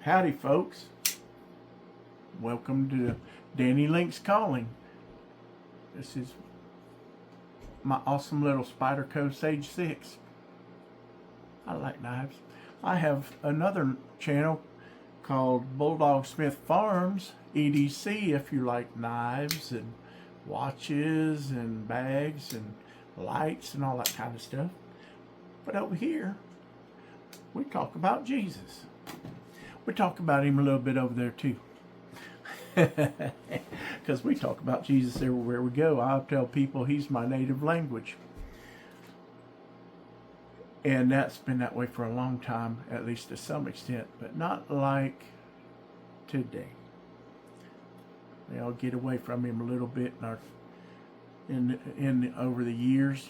Howdy, folks. Welcome to Danny Link's Calling. This is my awesome little Spyderco Sage 6. I like knives. I have another channel called Bulldog Smith Farms, EDC, if you like knives and watches and bags and lights and all that kind of stuff. But over here, we talk about Jesus. We talk about him a little bit over there too. Because we talk about Jesus everywhere we go. I tell people he's my native language. And that's been that way for a long time, at least to some extent, but not like today. I'll get away from him a little bit in over the years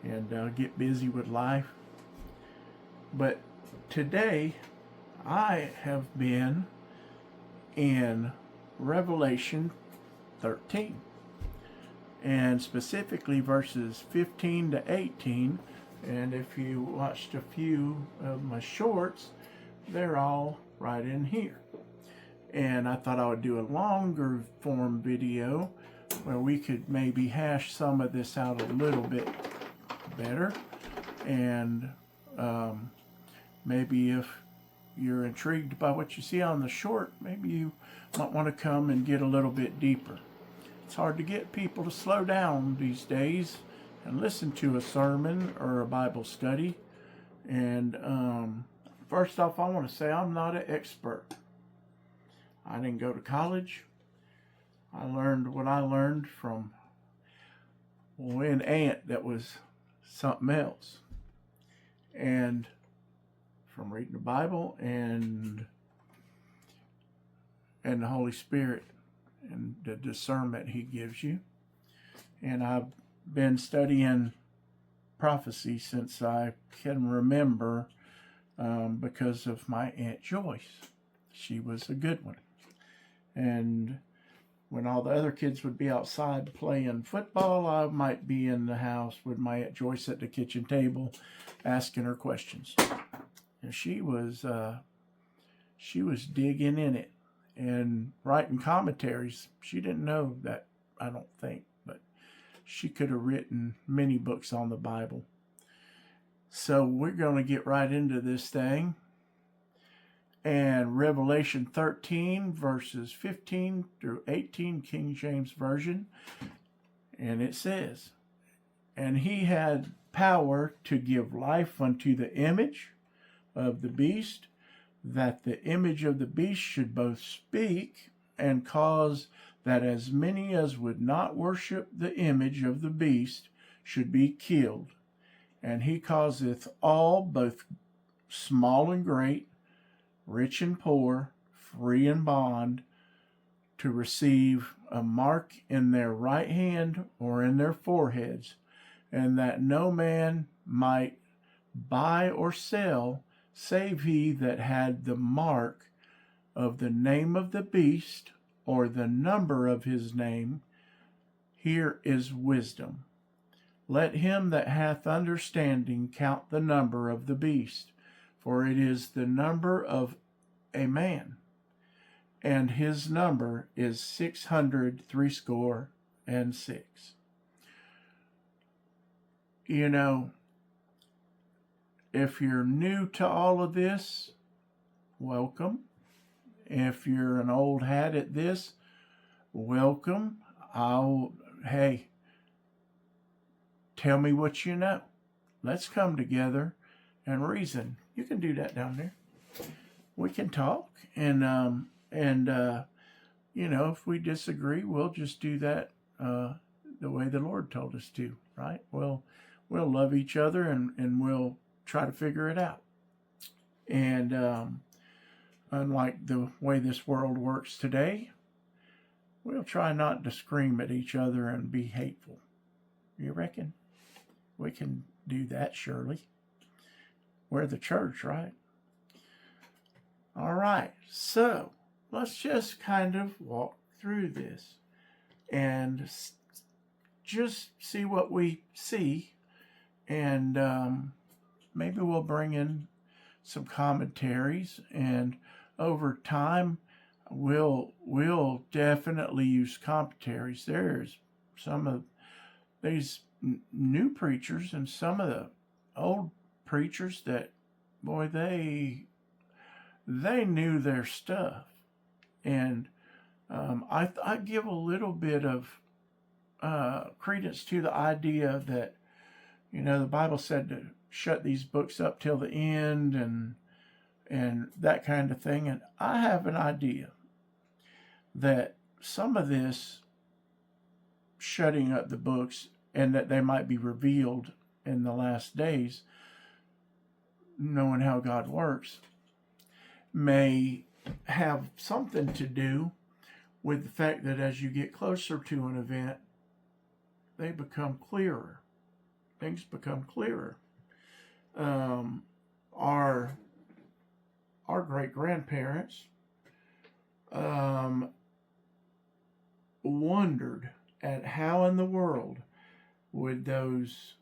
and get busy with life. But today, I have been in Revelation 13, and specifically verses 15 to 18. And if you watched a few of my shorts, they're all right in here. And I thought I would do a longer form video where we could maybe hash some of this out a little bit better. And maybe if you're intrigued by what you see on the short, maybe you might want to come and get a little bit deeper. It's hard to get people to slow down these days and listen to a sermon or a Bible study. And first off, I want to say I'm not an expert. I didn't go to college. I learned what I learned from an aunt that was something else. And from reading the Bible and the Holy Spirit and the discernment he gives you. And I've been studying prophecy since I can remember because of my Aunt Joyce. She was a good one. And when all the other kids would be outside playing football, I might be in the house with my Aunt Joyce at the kitchen table asking her questions. And she was digging in it and writing commentaries. She didn't know that, I don't think, but she could have written many books on the Bible. So we're going to get right into this thing. And Revelation 13, verses 15 through 18, King James Version. And it says, "And he had power to give life unto the image of the beast, that the image of the beast should both speak and cause that as many as would not worship the image of the beast should be killed. And he causeth all, both small and great, rich and poor, free and bond, to receive a mark in their right hand or in their foreheads, and that no man might buy or sell save he that had the mark of the name of the beast or the number of his name. Here is wisdom. Let him that hath understanding count the number of the beast, for it is the number of a man, and his number is 666. You know, if you're new to all of this, welcome. If you're an old hat at this, welcome. Hey, tell me what you know. Let's come together and reason. You can do that down there. We can talk, and you know, if we disagree, we'll just do that the way the Lord told us to, right? We'll love each other, and we'll try to figure it out. And unlike the way this world works today, we'll try not to scream at each other and be hateful. You reckon? We can do that, surely. We're the church, right? All right, so let's just kind of walk through this and just see what we see, and maybe we'll bring in some commentaries, and over time we'll definitely use commentaries. There's some of these new preachers and some of the old preachers that, boy, they knew their stuff. And I give a little bit of credence to the idea that, the Bible said to shut these books up till the end, and that kind of thing. And I have an idea that some of this shutting up the books, and that they might be revealed in the last days, knowing how God works, may have something to do with the fact that as you get closer to an event, they become clearer. Things become clearer. Our great-grandparents wondered at how in the world would those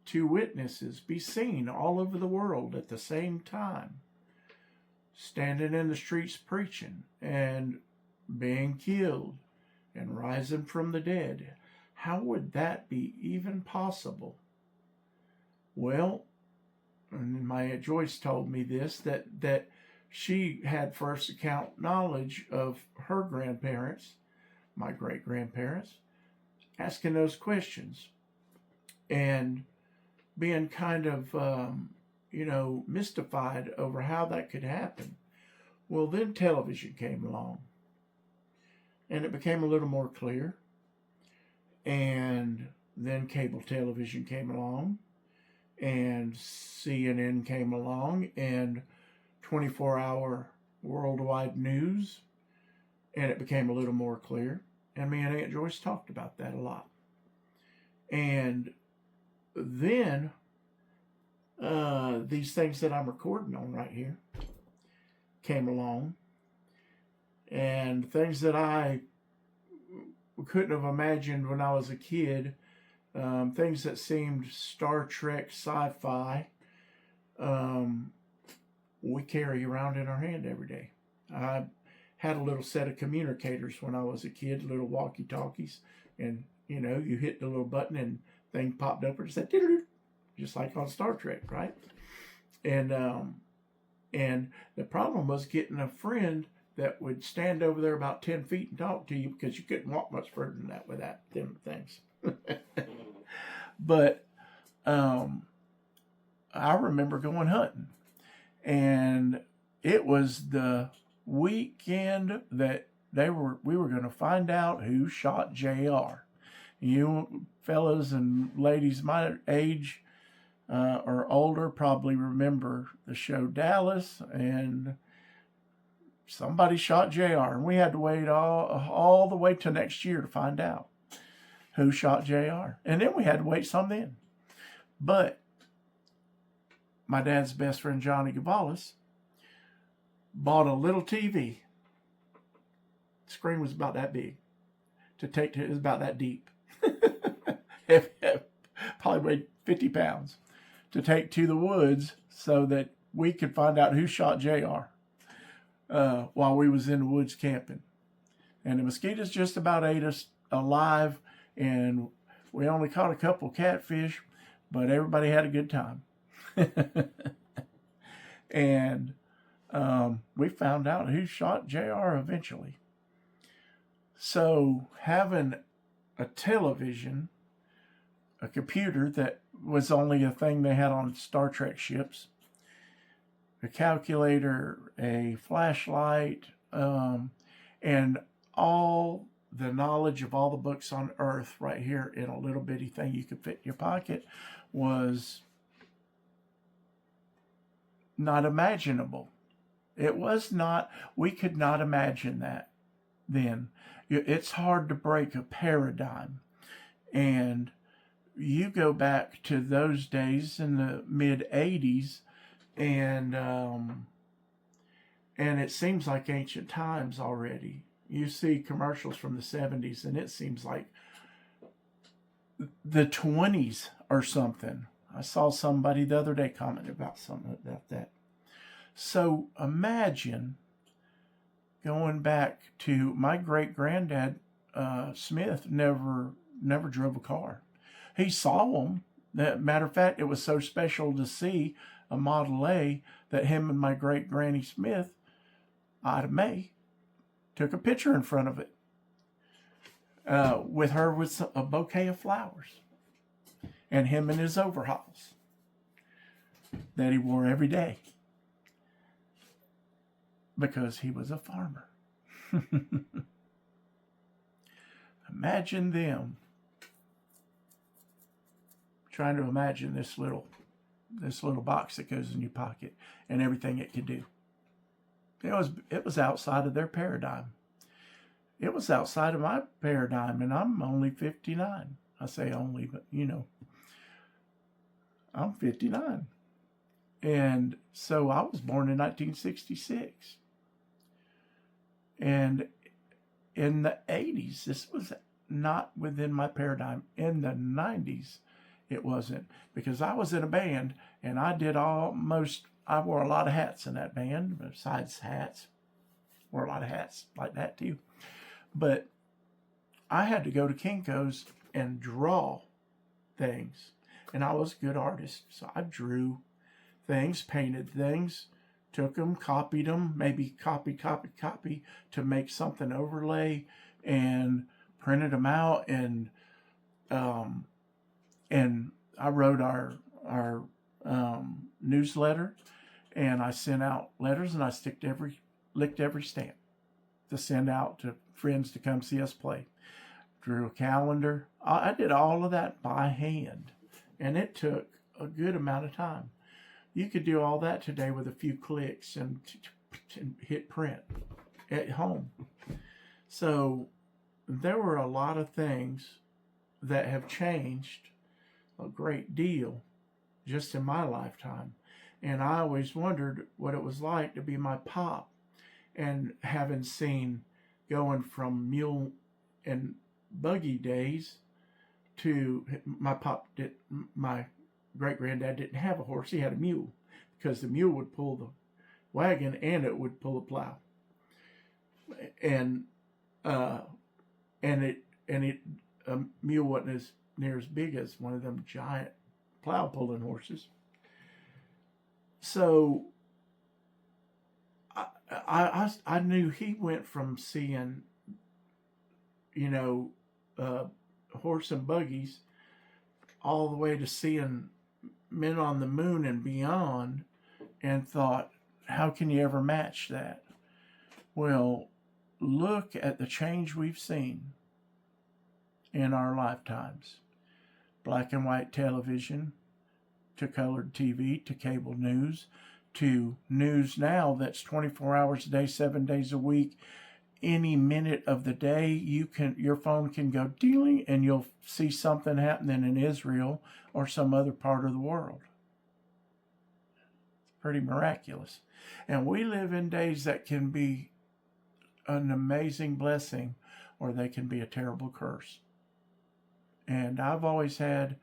two witnesses be seen all over the world at the same time, standing in the streets preaching and being killed and rising from the dead. How would that be even possible? Well, and my Aunt Joyce told me this, that she had first account knowledge of her grandparents, my great-grandparents, asking those questions and being kind of, mystified over how that could happen. Well, then television came along, and it became a little more clear. And then cable television came along, and CNN came along, and 24-hour worldwide news, and it became a little more clear. And me and Aunt Joyce talked about that a lot. And then these things that I'm recording on right here came along, and things that I couldn't have imagined when I was a kid, things that seemed Star Trek sci-fi, we carry around in our hand every day. I had a little set of communicators when I was a kid, little walkie-talkies, and you hit the little button and thing popped up and said, just like on Star Trek, right? And the problem was getting a friend that would stand over there about 10 feet and talk to you, because you couldn't walk much further than that without them things. But I remember going hunting, and it was the weekend that we were going to find out who shot JR. You fellas and ladies my age or older probably remember the show Dallas, and somebody shot JR, and we had to wait all the way to next year to find out who shot JR. And then we had to wait some then. But my dad's best friend, Johnny Gavalis, bought a little TV. The screen was about that big. It was about that deep. Probably weighed 50 pounds. To take to the woods so that we could find out who shot JR. While we was in the woods camping. And the mosquitoes just about ate us alive, and we only caught a couple catfish, but everybody had a good time. And we found out who shot JR eventually. So having a television, a computer that was only a thing they had on Star Trek ships, a calculator, a flashlight, and all the knowledge of all the books on earth right here in a little bitty thing you could fit in your pocket was not imaginable. It was not, we could not imagine that then. It's hard to break a paradigm. And you go back to those days in the mid-'80s, and it seems like ancient times already. You see commercials from the 70s, and it seems like the 20s or something. I saw somebody the other day comment about something about that. So imagine going back to my great granddad Smith. Never drove a car. He saw them. Matter of fact, it was so special to see a Model A that him and my great Granny Smith, Ida May, took a picture in front of it with her with a bouquet of flowers, and him in his overalls that he wore every day because he was a farmer. Imagine them trying to imagine this little box that goes in your pocket and everything it could do. It was outside of their paradigm. It was outside of my paradigm, and I'm only 59. I say only, but I'm 59. And so I was born in 1966. And in the 80s, this was not within my paradigm. In the 90s, it wasn't, because I was in a band and I wore a lot of hats in that band. Besides hats, wore a lot of hats like that too. But I had to go to Kinko's and draw things, and I was a good artist, so I drew things, painted things, took them, copied them, maybe copy to make something overlay, and printed them out, and I wrote our newsletter, and I sent out letters, and I licked every stamp to send out to friends to come see us play. Drew a calendar. I did all of that by hand, and it took a good amount of time. You could do all that today with a few clicks and hit print at home. So there were a lot of things that have changed a great deal just in my lifetime. And I always wondered what it was like to be my pop, and having seen going from mule and buggy days to my great granddad didn't have a horse. He had a mule, because the mule would pull the wagon and it would pull a plow. And a mule wasn't as near as big as one of them giant plow pulling horses. So I knew he went from seeing, horse and buggies all the way to seeing men on the moon and beyond, and thought, how can you ever match that? Well, look at the change we've seen in our lifetimes. Black and white television, to colored TV, to cable news, to news now that's 24 hours a day, 7 days a week. Any minute of the day, your phone can go ding, and you'll see something happening in Israel or some other part of the world. It's pretty miraculous. And we live in days that can be an amazing blessing, or they can be a terrible curse. And I've always had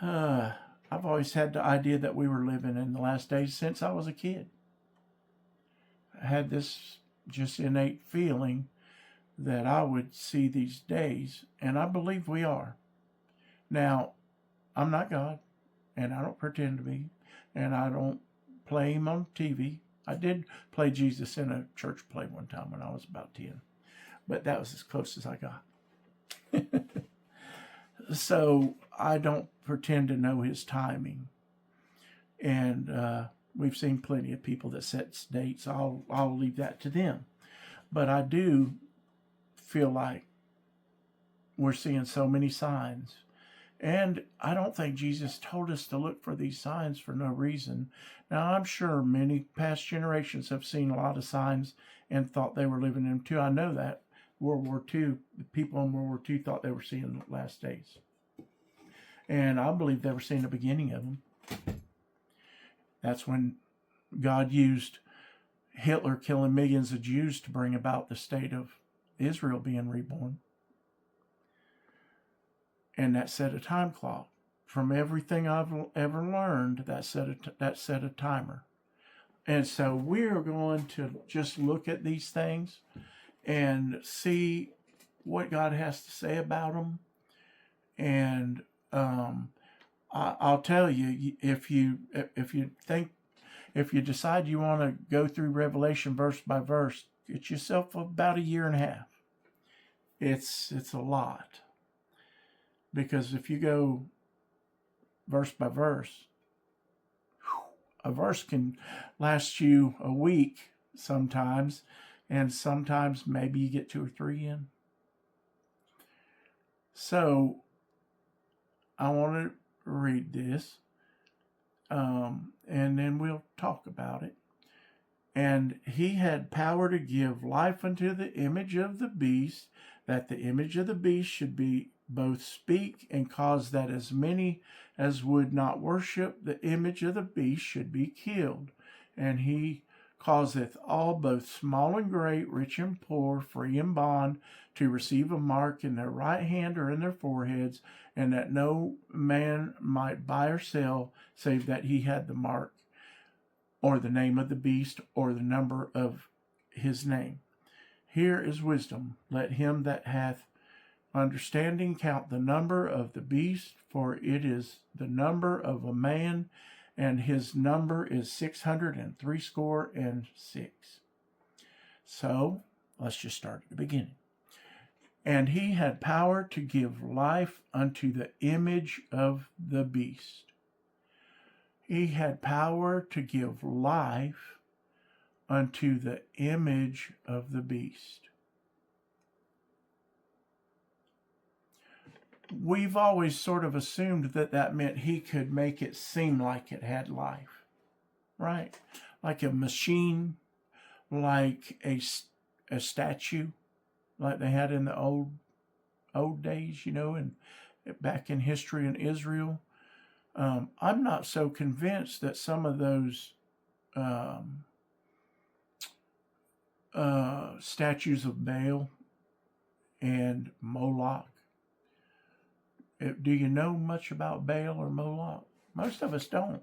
the idea that we were living in the last days since I was a kid. I had this just innate feeling that I would see these days, and I believe we are. Now, I'm not God, and I don't pretend to be, and I don't play him on TV. I did play Jesus in a church play one time when I was about 10, but that was as close as I got. So I don't pretend to know his timing, and we've seen plenty of people that set dates. I'll leave that to them. But I do feel like we're seeing so many signs. And I don't think Jesus told us to look for these signs for no reason. Now, I'm sure many past generations have seen a lot of signs and thought they were living in them too. I know that. World War II, the people in World War II thought they were seeing the last days. And I believe they were seeing the beginning of them. That's when God used Hitler killing millions of Jews to bring about the state of Israel being reborn. And that set a time clock from everything I've ever learned, that set a timer. And so we're going to just look at these things and see what God has to say about them. And I'll tell you, if you decide you want to go through Revelation verse by verse, get yourself about a year and a half. It's a lot, because if you go verse by verse, a verse can last you a week sometimes, and sometimes maybe you get 2 or 3 in. So I want to read this, and then we'll talk about it. And he had power to give life unto the image of the beast, that the image of the beast should be both speak, and cause that as many as would not worship the image of the beast should be killed. And he causeth all, both small and great, rich and poor, free and bond, to receive a mark in their right hand or in their foreheads, and that no man might buy or sell, save that he had the mark, or the name of the beast, or the number of his name. Here is wisdom. Let him that hath understanding count the number of the beast, for it is the number of a man, and his number is 666. So let's just start at the beginning. And he had power to give life unto the image of the beast. He had power to give life unto the image of the beast. We've always sort of assumed that that meant he could make it seem like it had life, right? Like a machine, like a statue, like they had in the old days, and back in history in Israel. I'm not so convinced that some of those statues of Baal and Moloch. Do you know much about Baal or Moloch? Most of us don't.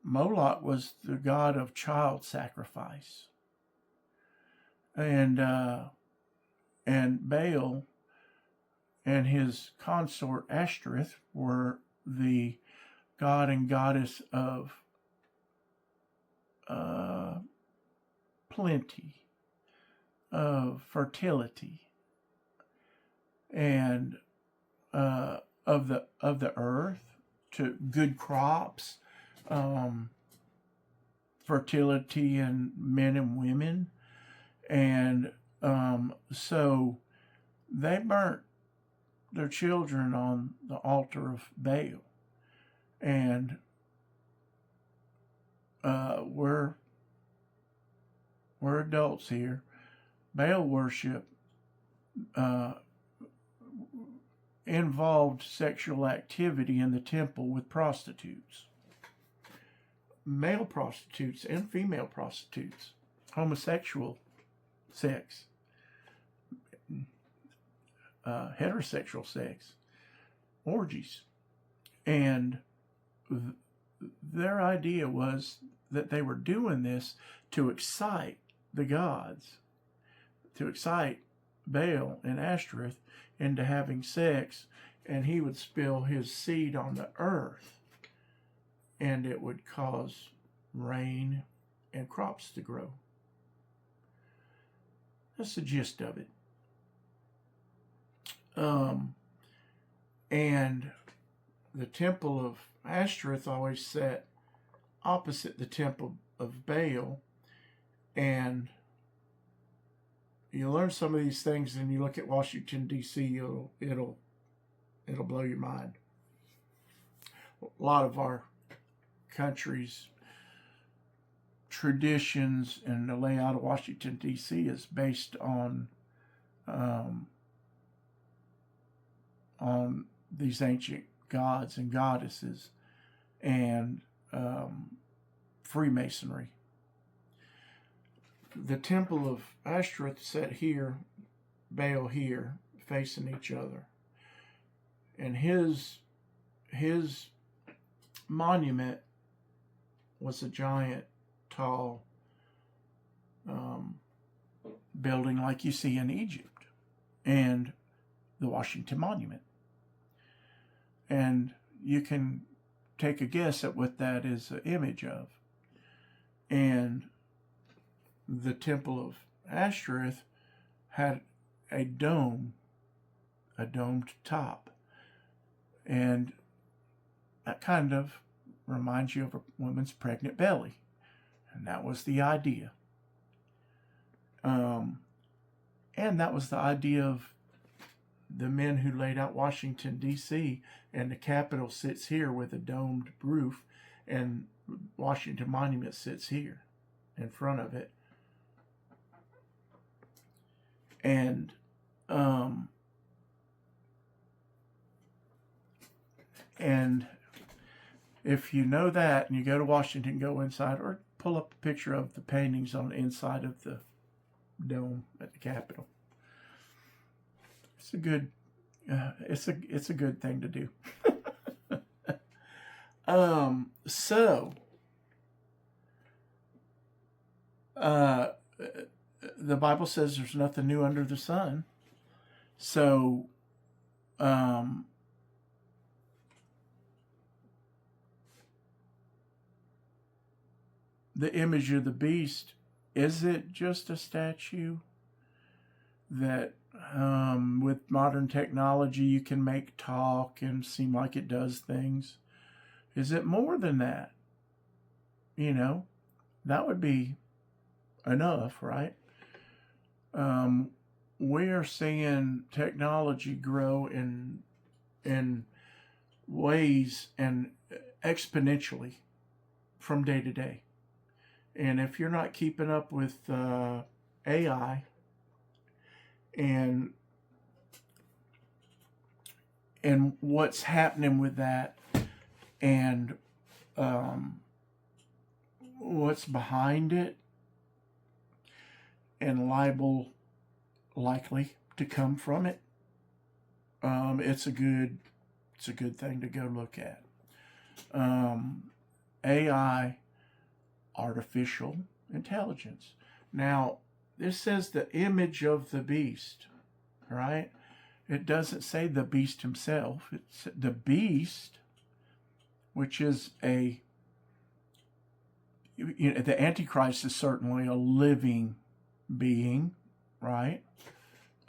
Moloch was the god of child sacrifice, and Baal and his consort Ashtoreth were the god and goddess of plenty, of fertility, and of the earth, to good crops, fertility in men and women. And so they burnt their children on the altar of Baal. And we're adults here. Baal worship involved sexual activity in the temple with prostitutes, male prostitutes and female prostitutes, homosexual sex, heterosexual sex, orgies. And their idea was that they were doing this to excite the gods, to excite Baal and Ashtoreth into having sex, and he would spill his seed on the earth, and it would cause rain and crops to grow. That's the gist of it. And the temple of Ashtoreth always sat opposite the temple of Baal, and you learn some of these things and you look at Washington, D.C., it'll blow your mind. A lot of our country's traditions and the layout of Washington, D.C. is based on these ancient gods and goddesses and Freemasonry. The temple of Ashtoreth sat here, Baal here, facing each other. And his monument was a giant, tall building like you see in Egypt, and the Washington Monument. And you can take a guess at what that is an image of. And the Temple of Ashtoreth had a dome, a domed top. And that kind of reminds you of a woman's pregnant belly. And that was the idea. And that was the idea of the men who laid out Washington, D.C., and the Capitol sits here with a domed roof, and Washington Monument sits here in front of it. And if you know that and you go to Washington, go inside, or pull up a picture of the paintings on the inside of the dome at the Capitol. It's a good it's a good thing to do. The Bible says there's nothing new under the sun. So the image of the beast, is it just a statue that with modern technology you can make talk and seem like it does things? Is it more than that? That would be enough, right? We are seeing technology grow in ways and exponentially from day to day. And if you're not keeping up with AI and what's happening with that, and what's behind it, and likely to come from it, it's a good thing to go look at. AI, artificial intelligence. Now, this says the image of the beast, right? It doesn't say the beast himself. It's the beast, which is the Antichrist is certainly a living being, right?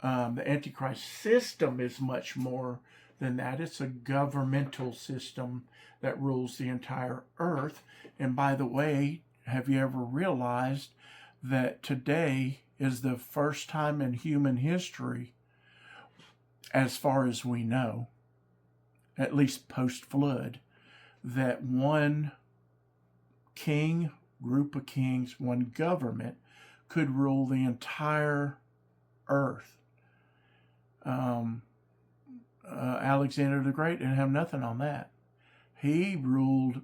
The Antichrist system is much more than that. It's a governmental system that rules the entire earth. And by the way, have you ever realized that today is the first time in human history, as far as we know, at least post-flood, that one king, group of kings, one government could rule the entire earth? Alexander the Great didn't have nothing on that. He ruled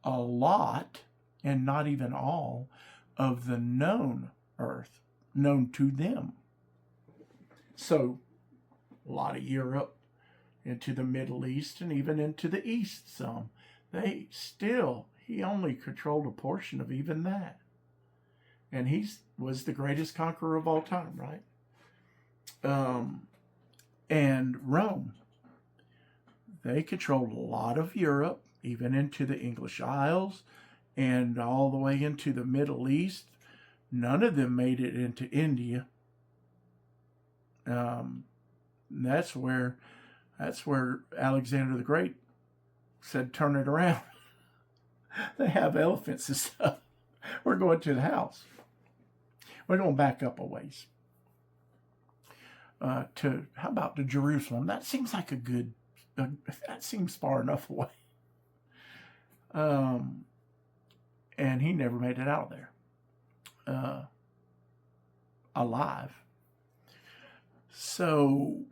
a lot, and not even all, of the known earth, known to them. So, a lot of Europe, into the Middle East, and even into the East some. He only controlled a portion of even that. And he was the greatest conqueror of all time, right? And Rome, they controlled a lot of Europe, even into the English Isles, and all the way into the Middle East. None of them made it into India. That's where Alexander the Great said, "Turn it around." They have elephants and stuff. We're going to the house. We're going back up a ways. How about to Jerusalem? That seems like that seems far enough away. And he never made it out of there alive. So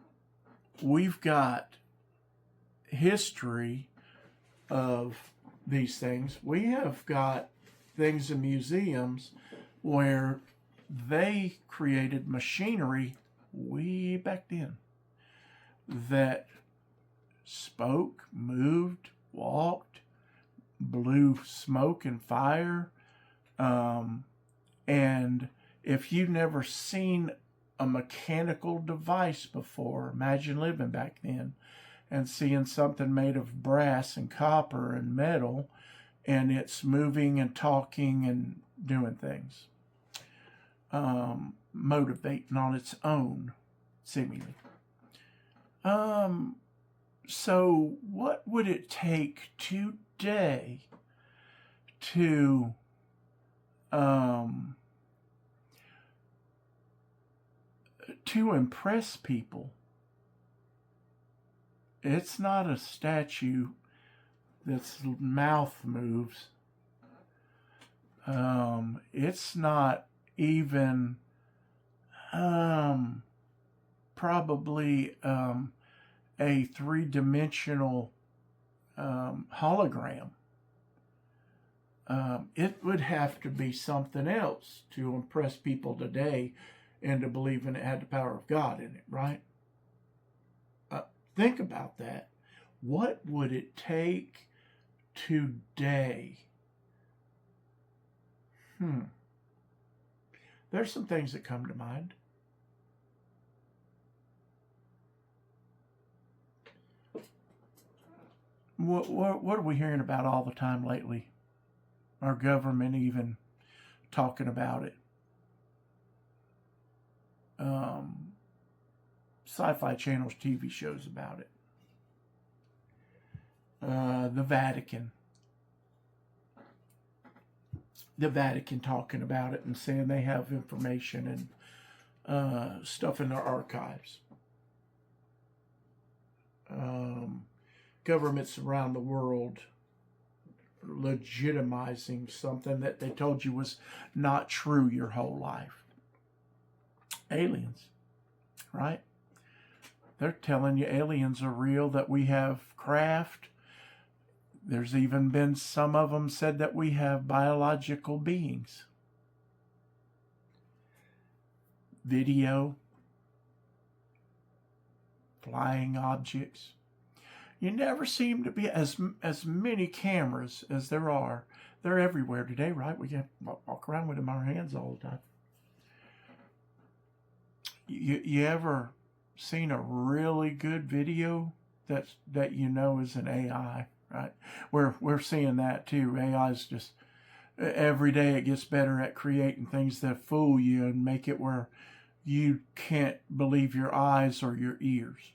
we've got history of these things. We have got things in museums where they created machinery way back then that spoke, moved, walked, blew smoke and fire. And if you've never seen a mechanical device before, imagine living back then and seeing something made of brass and copper and metal, and it's moving and talking and doing things, motivating on its own, seemingly. So what would it take today to impress people? It's not a statue that's mouth moves. It's not even probably a three-dimensional hologram. It would have to be something else to impress people today and to believe it had the power of God in it, right? Think about that. What would it take today? There's some things that come to mind. What are we hearing about all the time lately? Our government even talking about it. Sci-fi channels, TV shows about it. The Vatican talking about it and saying they have information and stuff in their archives. Governments around the world legitimizing something that they told you was not true your whole life. Aliens, right? They're telling you aliens are real, that we have craft. There's even been some of them said that we have biological beings. Video, flying objects. You never seem to be as many cameras as there are. They're everywhere today, right? We can walk around with them in our hands all the time. You ever seen a really good video that you know is an AI, right? We're seeing that too. AI is just every day it gets better at creating things that fool you and make it where you can't believe your eyes or your ears.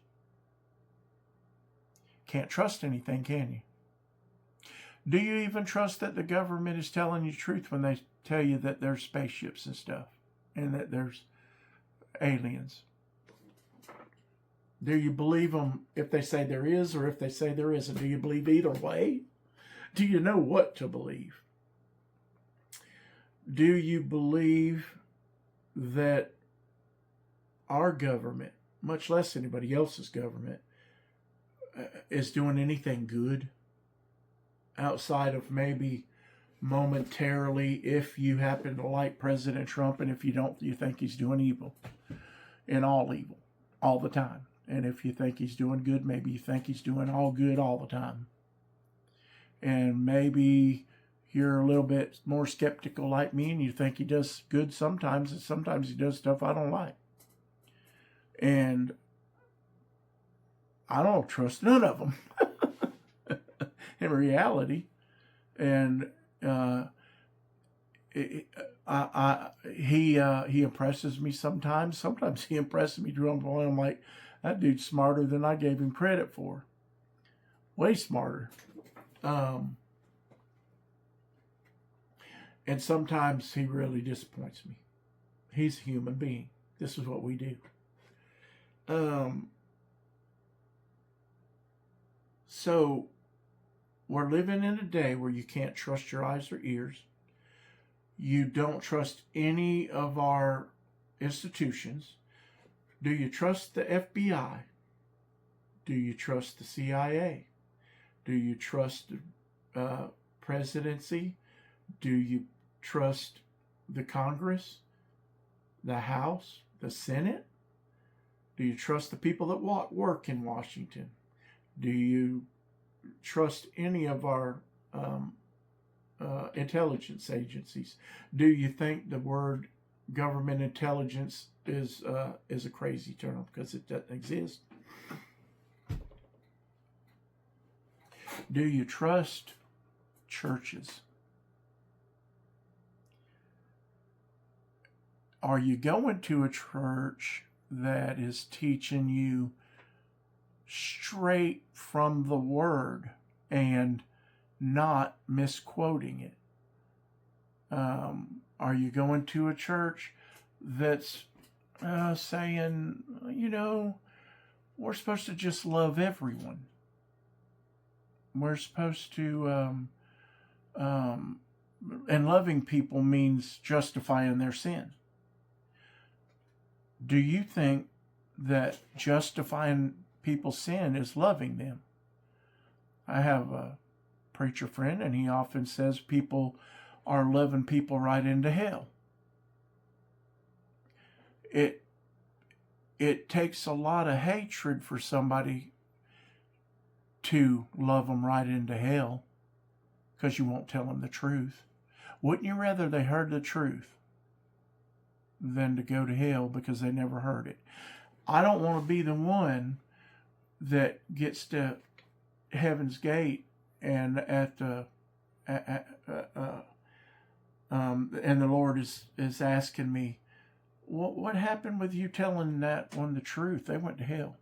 Can't trust anything, can you? Do you even trust that the government is telling you the truth when they tell you that there's spaceships and stuff and that there's aliens? Do you believe them if they say there is or if they say there isn't? Do you believe either way? Do you know what to believe? Do you believe that our government, much less anybody else's government, is doing anything good outside of maybe momentarily if you happen to like President Trump, and if you don't, you think he's doing evil and all evil all the time. And if you think he's doing good, maybe you think he's doing all good all the time. And maybe you're a little bit more skeptical like me and you think he does good sometimes, and sometimes he does stuff I don't like. And I don't trust none of them in reality. And he impresses me sometimes. Sometimes he impresses me to the point I'm like, that dude's smarter than I gave him credit for. Way smarter. And sometimes he really disappoints me. He's a human being. This is what we do. So we're living in a day where you can't trust your eyes or ears. You don't trust any of our institutions. Do you trust the FBI? Do you trust the CIA? Do you trust the presidency? Do you trust the Congress, the House, the Senate? Do you trust the people that work in Washington? Do you trust any of our intelligence agencies? Do you think the word government intelligence is a crazy term because it doesn't exist? Do you trust churches? Are you going to a church that is teaching you straight from the word and not misquoting it? Are you going to a church that's saying, we're supposed to just love everyone? We're supposed to, and loving people means justifying their sin. Do you think that justifying people's sin is loving them? I have a preacher friend, and he often says people are loving people right into hell. It takes a lot of hatred for somebody to love them right into hell because you won't tell them the truth. Wouldn't you rather they heard the truth than to go to hell because they never heard it? I don't want to be the one that gets to heaven's gate and and the Lord is asking me, what happened with you telling that one the truth? They went to hell.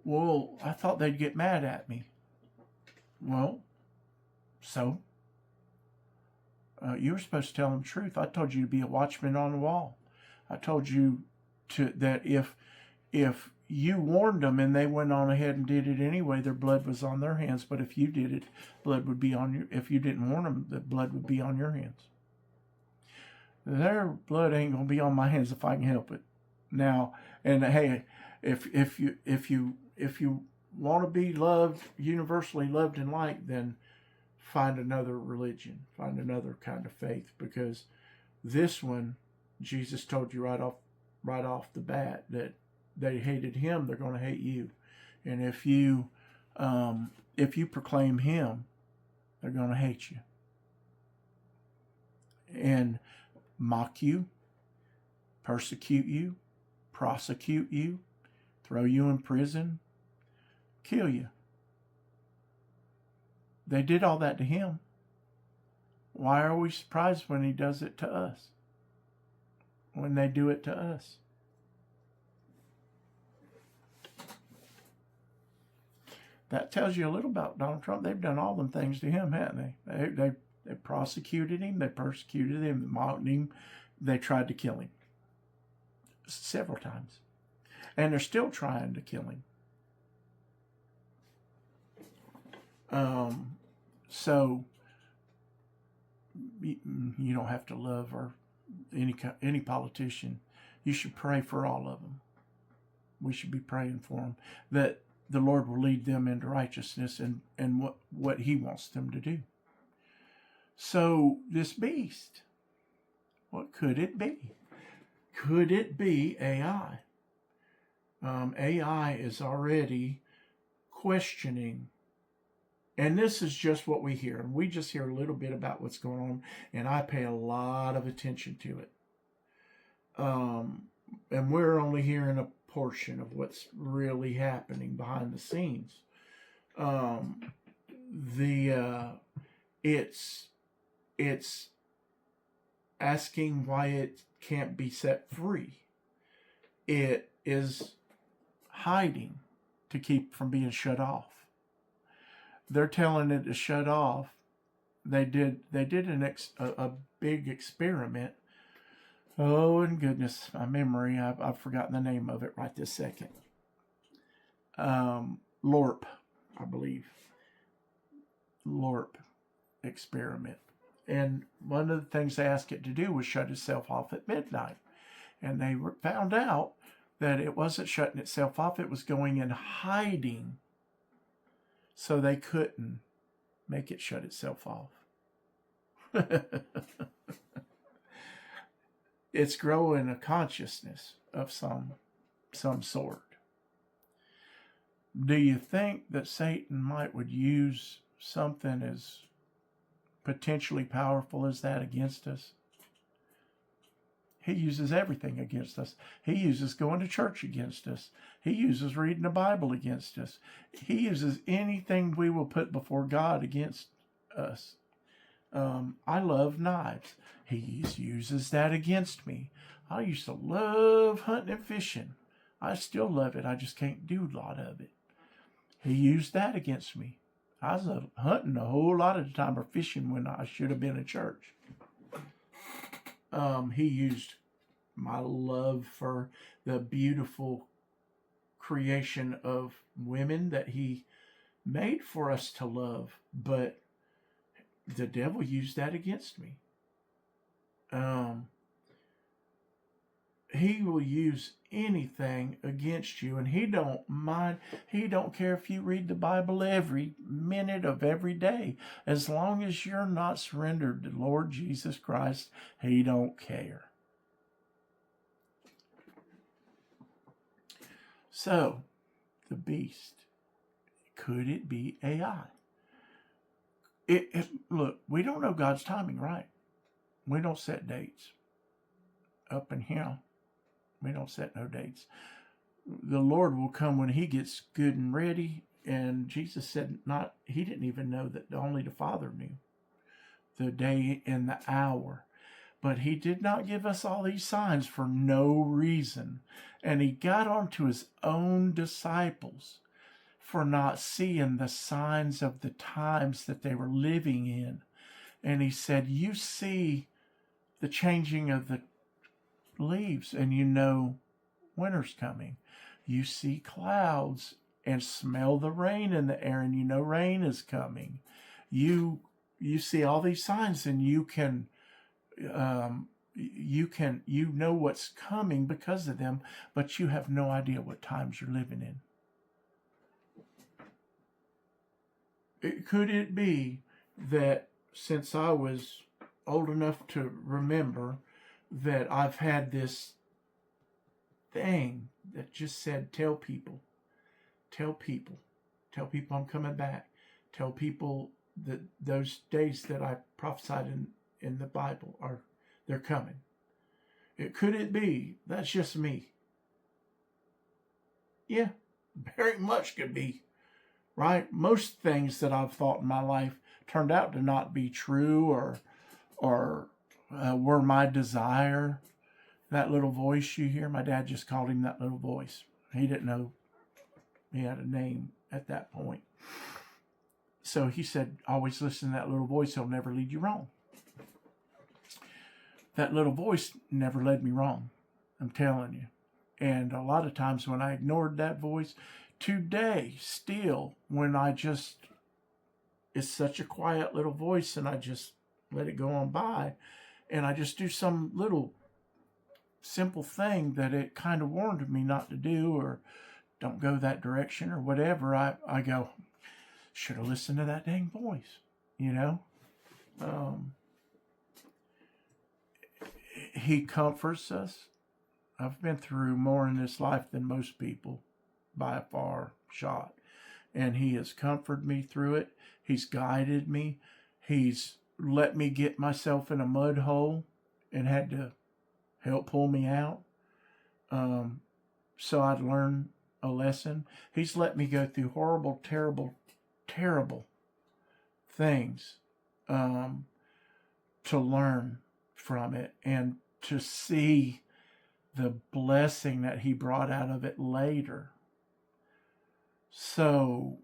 Well, I thought they'd get mad at me. Well, so? You were supposed to tell them the truth. I told you to be a watchman on the wall. I told you that if you warned them and they went on ahead and did it anyway, their blood was on their hands. But if you did it, blood would be on you. If you didn't warn them, the blood would be on your hands. Their blood ain't gonna be on my hands if I can help it. Now, and hey, if you want to be loved, universally loved and liked, then find another religion, find another kind of faith, because this one, Jesus told you right off the bat that they hated him, they're going to hate you, and if you proclaim him, they're going to hate you and mock you, persecute you, prosecute you, throw you in prison, kill you. They did all that to him. Why are we surprised when he does it to us? When they do it to us? That tells you a little about Donald Trump. They've done all them things to him, haven't they? They prosecuted him. They persecuted him. They mocked him. They tried to kill him several times. And they're still trying to kill him. So you don't have to love or any politician. You should pray for all of them. We should be praying for them, that the Lord will lead them into righteousness and what he wants them to do. So this beast, what could it be? Could it be AI? AI is already questioning. And this is just what we hear. And we just hear a little bit about what's going on. And I pay a lot of attention to it. And we're only hearing a portion of what's really happening behind the scenes. It's asking why it can't be set free. It is hiding to keep from being shut off. They're telling it to shut off. They did a big experiment. Oh, and goodness, my memory, I've forgotten the name of it right this second. LORP, I believe. LORP experiment. And one of the things they asked it to do was shut itself off at midnight. And they found out that it wasn't shutting itself off. It was going and hiding, so they couldn't make it shut itself off. It's growing a consciousness of some sort. Do you think that Satan would use something as potentially powerful as that against us? He uses everything against us. He uses going to church against us. He uses reading the Bible against us. He uses anything we will put before God against us. I love knives. He uses that against me. I used to love hunting and fishing. I still love it. I just can't do a lot of it. He used that against me. I was hunting a whole lot of the time or fishing when I should have been in church. He used my love for the beautiful creation of women that he made for us to love, but the devil used that against me. He will use anything against you, and he don't mind. He don't care if you read the Bible every minute of every day. As long as you're not surrendered to Lord Jesus Christ, he don't care. So, the beast, could it be AI? Look, we don't know God's timing, right? We don't set dates. Up in here, we don't set no dates. The Lord will come when he gets good and ready. And Jesus said he didn't even know that only the Father knew the day and the hour. But he did not give us all these signs for no reason. And he got on to his own disciples for not seeing the signs of the times that they were living in. And he said, you see the changing of the leaves and you know winter's coming. You see clouds and smell the rain in the air and you know rain is coming. You see all these signs and you know what's coming because of them, but you have no idea what times you're living in. Could it be that since I was old enough to remember that I've had this thing that just said, tell people I'm coming back. Tell people that those days that I prophesied in the Bible they're coming. Could it be that's just me? Yeah, very much could be. Right? Most things that I've thought in my life turned out to not be true or were my desire. That little voice you hear, my dad just called him that little voice. He didn't know he had a name at that point. So he said, always listen to that little voice. He'll never lead you wrong. That little voice never led me wrong. I'm telling you. And a lot of times when I ignored that voice, today, still, when it's such a quiet little voice and I just let it go on by and I just do some little simple thing that it kind of warned me not to do or don't go that direction or whatever, I go, should have listened to that dang voice, you know? He comforts us. I've been through more in this life than most people by a far shot. And he has comforted me through it. He's guided me. He's let me get myself in a mud hole and had to help pull me out. So I'd learn a lesson. He's let me go through horrible, terrible, terrible things to learn from it and to see the blessing that he brought out of it later. So,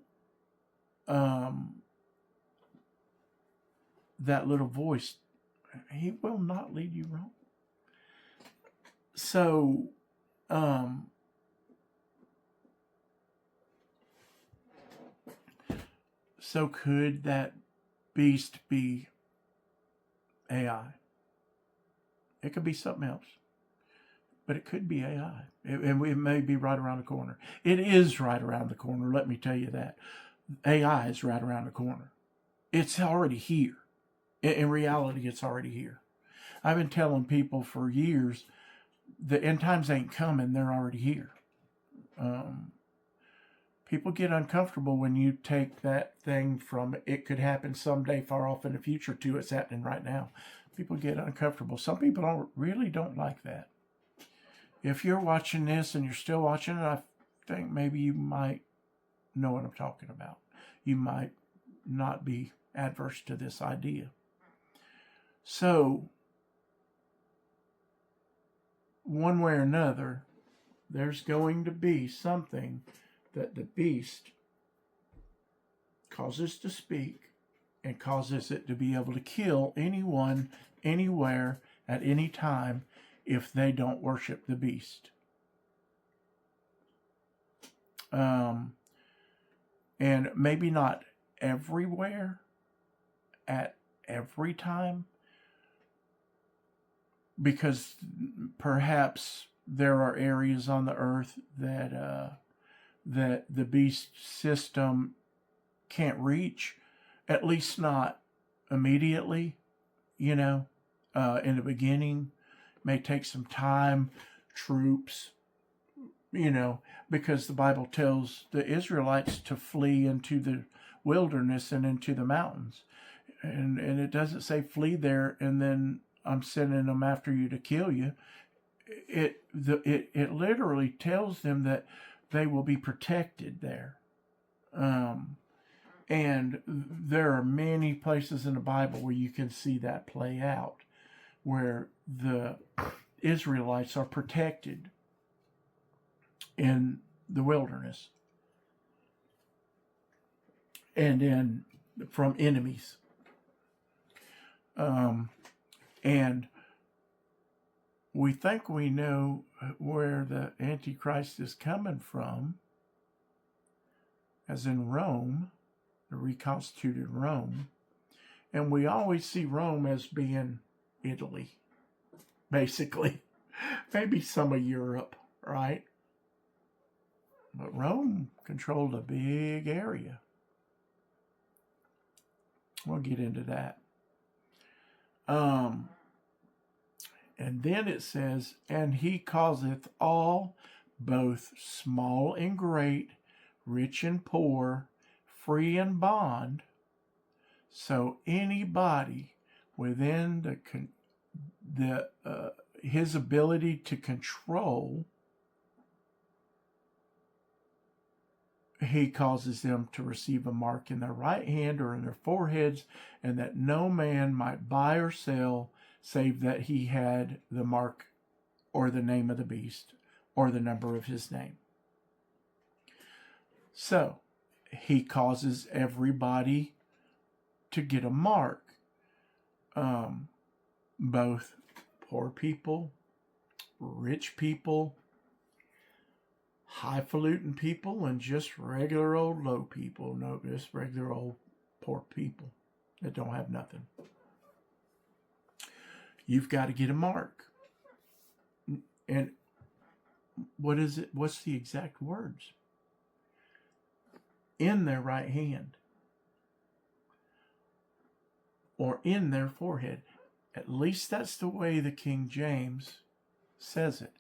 that little voice, he will not lead you wrong. So, could that beast be AI? It could be something else. But it could be AI. It may be right around the corner. It is right around the corner, let me tell you that. AI is right around the corner. It's already here. In reality, it's already here. I've been telling people for years, the end times ain't coming, they're already here. People get uncomfortable when you take that thing from it could happen someday far off in the future to it's happening right now. People get uncomfortable. Some people really don't like that. If you're watching this and you're still watching it, I think maybe you might know what I'm talking about. You might not be adverse to this idea. So, one way or another, there's going to be something that the beast causes to speak and causes it to be able to kill anyone, anywhere, at any time if they don't worship the beast. And maybe not everywhere at every time, because perhaps there are areas on the earth that the beast system can't reach, at least not immediately, in the beginning. May take some time, troops, because the Bible tells the Israelites to flee into the wilderness and into the mountains. And it doesn't say flee there and then I'm sending them after you to kill you. It literally tells them that they will be protected there. And there are many places in the Bible where you can see that play out, where the Israelites are protected in the wilderness and from enemies. And we think we know where the Antichrist is coming from, as in Rome, the reconstituted Rome. And we always see Rome as being Italy, basically. Maybe some of Europe, right? But Rome controlled a big area. We'll get into that. And then it says, and he causeth all, both small and great, rich and poor, free and bond. So anybody within his ability to control, he causes them to receive a mark in their right hand or in their foreheads, and that no man might buy or sell save that he had the mark or the name of the beast or the number of his name. So he causes everybody to get a mark. Both poor people, rich people, highfalutin people, and just regular old low people. No, just regular old poor people that don't have nothing. You've got to get a mark. And what is it? What's the exact words? In their right hand. Or in their forehead. At least that's the way the King James says it.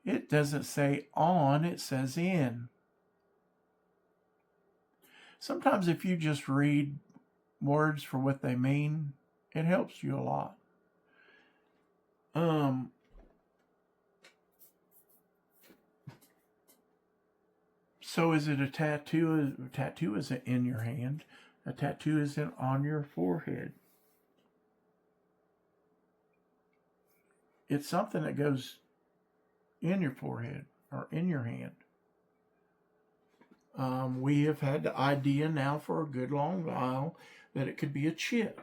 It doesn't say on, it says in. Sometimes if you just read words for what they mean, it helps you a lot. So is it a tattoo? A tattoo isn't in your hand. A tattoo isn't on your forehead. It's something that goes in your forehead or in your hand. We have had the idea now for a good long while that it could be a chip,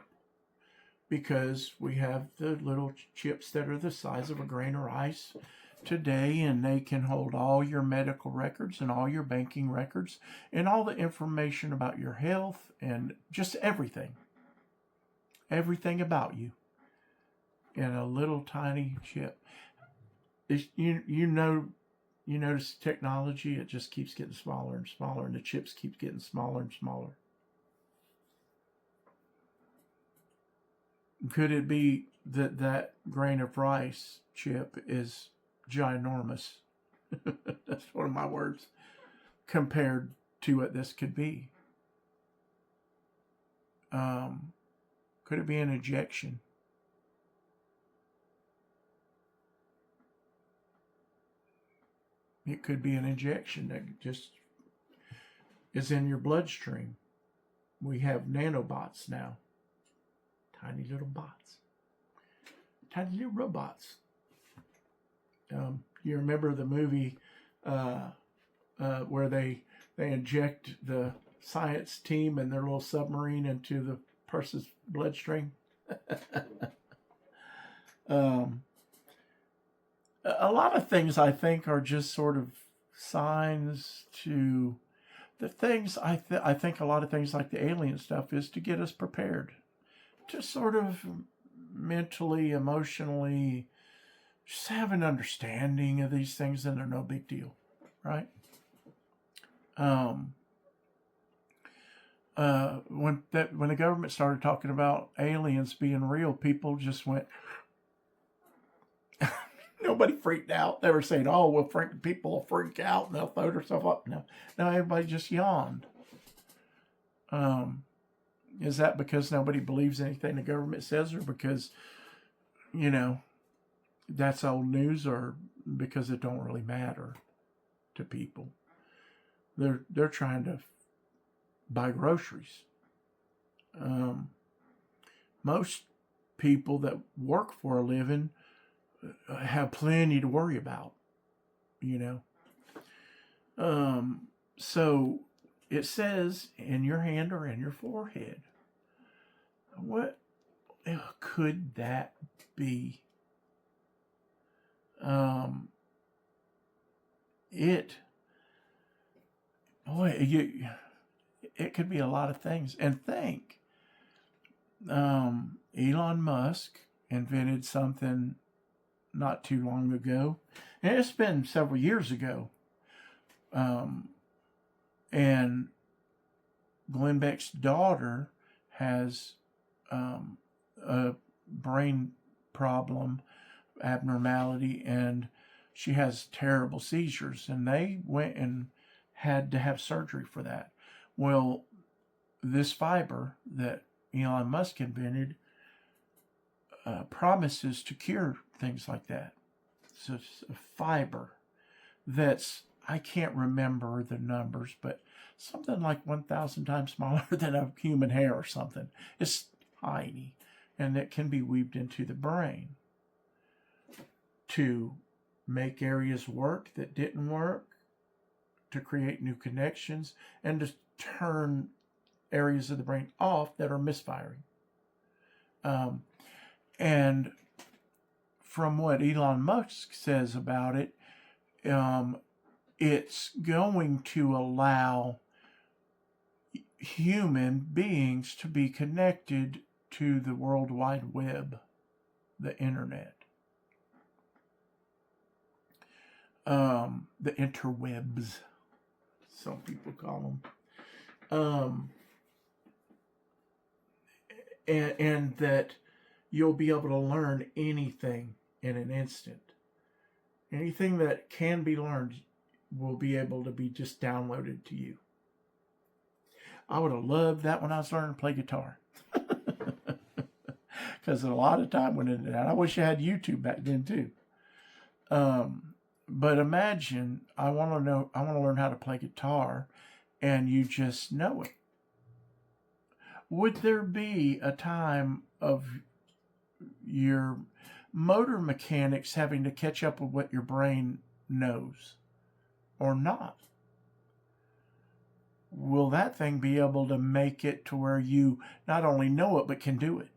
because we have the little chips that are the size of a grain of rice today, and they can hold all your medical records and all your banking records and all the information about your health and just everything about you in a little tiny chip. You notice technology, it just keeps getting smaller and smaller, and the chips keep getting smaller and smaller. Could it be that grain of rice chip is ginormous? That's one of my words. Compared to what this could be. Could it be an injection? It could be an injection that just is in your bloodstream. We have nanobots now. Tiny little bots. Tiny little robots. You remember the movie where they inject the science team and their little submarine into the person's bloodstream? A lot of things I think are just sort of signs to the things. I think a lot of things like the alien stuff is to get us prepared, to sort of mentally, emotionally, just have an understanding of these things, and they're no big deal, right? When the government started talking about aliens being real, people just went. Nobody freaked out. They were saying, "Oh, well, people will freak out and they'll throw themselves up." No, everybody just yawned. Is that because nobody believes anything the government says, or because, that's old news, or because it don't really matter to people? They're trying to buy groceries. Most people that work for a living have plenty to worry about, So it says in your hand or in your forehead. What could that be? It could be a lot of things. And think, Elon Musk invented something not too long ago, and it's been several years ago. And Glenn Beck's daughter has a brain problem, abnormality, and she has terrible seizures, and they went and had to have surgery for that. Well, this fiber that Elon Musk invented promises to cure things like that. So it's a fiber that's, I can't remember the numbers, but something like 1,000 times smaller than a human hair or something. It's tiny, and it can be weaved into the brain to make areas work that didn't work, to create new connections, and to turn areas of the brain off that are misfiring. And from what Elon Musk says about it, it's going to allow human beings to be connected to the World Wide Web, the internet, the interwebs, some people call them, and that you'll be able to learn anything in an instant. Anything that can be learned will be able to be just downloaded to you. I would have loved that when I was learning to play guitar. Because a lot of time went into that. I wish I had YouTube back then too. But imagine, I want to learn how to play guitar, and you just know it. Would there be a time of your motor mechanics having to catch up with what your brain knows, or not? Will that thing be able to make it to where you not only know it, but can do it?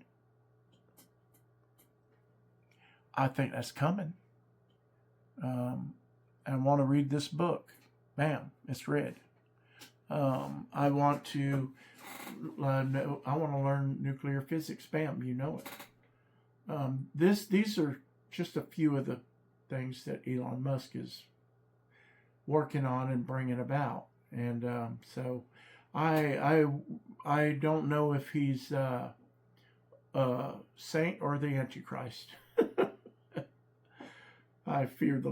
I think that's coming. I want to read this book. Bam, it's read. I want to learn nuclear physics. Bam, you know it. These are just a few of the things that Elon Musk is working on and bringing about. And so I don't know if he's a saint or the Antichrist. I fear the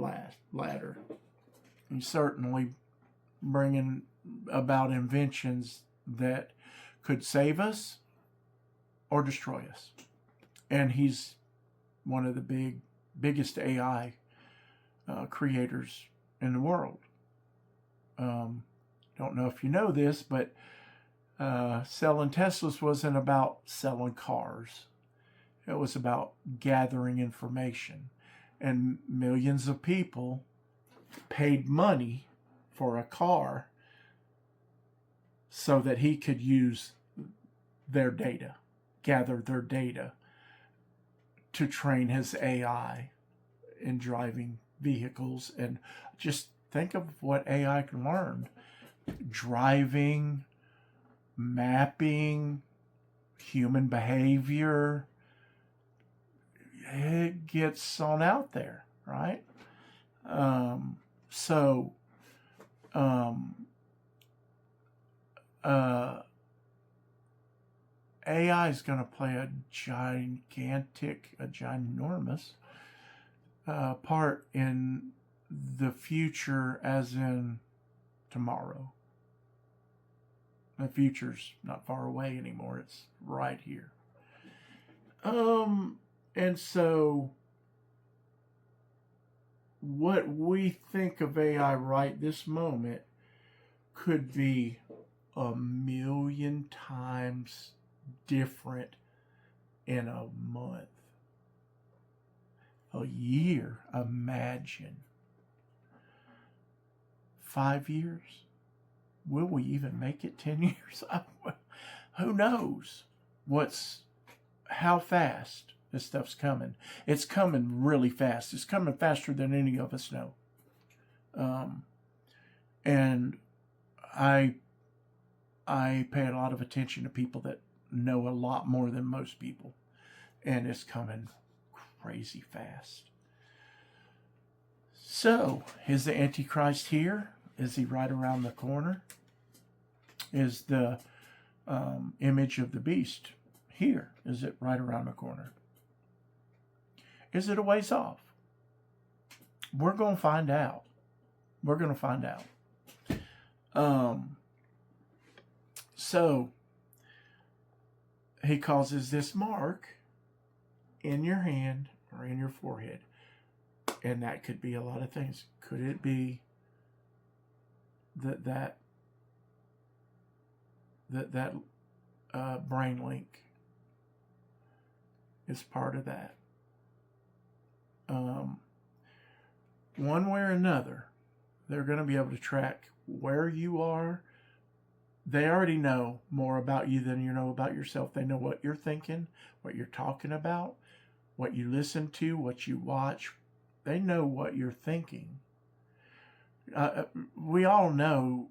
latter. He certainly bringing about inventions that could save us or destroy us. And he's one of the biggest AI creators in the world. Don't know if you know this, but selling Teslas wasn't about selling cars. It was about gathering information. And millions of people paid money for a car so that he could use their data, gather their data to train his AI in driving vehicles. And just think of what AI can learn. Driving, mapping, human behavior. It gets on out there, right? AI is going to play a ginormous part in the future, as in tomorrow. The future's not far away anymore. It's right here. And so what we think of AI right this moment could be a million times different in a month, a year. Imagine 5 years. Will we even make it 10 years? Who knows how fast this stuff's coming. It's coming really fast. It's coming faster than any of us know. And I pay a lot of attention to people that know a lot more than most people. And it's coming crazy fast. So, is the Antichrist here? Is he right around the corner? Is the image of the beast here? Is it right around the corner? Is it a ways off? We're going to find out. We're going to find out. So, he causes this mark in your hand or in your forehead. And that could be a lot of things. Could it be that brain link is part of that? One way or another, they're going to be able to track where you are. They already know more about you than you know about yourself. They know what you're thinking, what you're talking about, what you listen to, what you watch. They know what you're thinking. We all know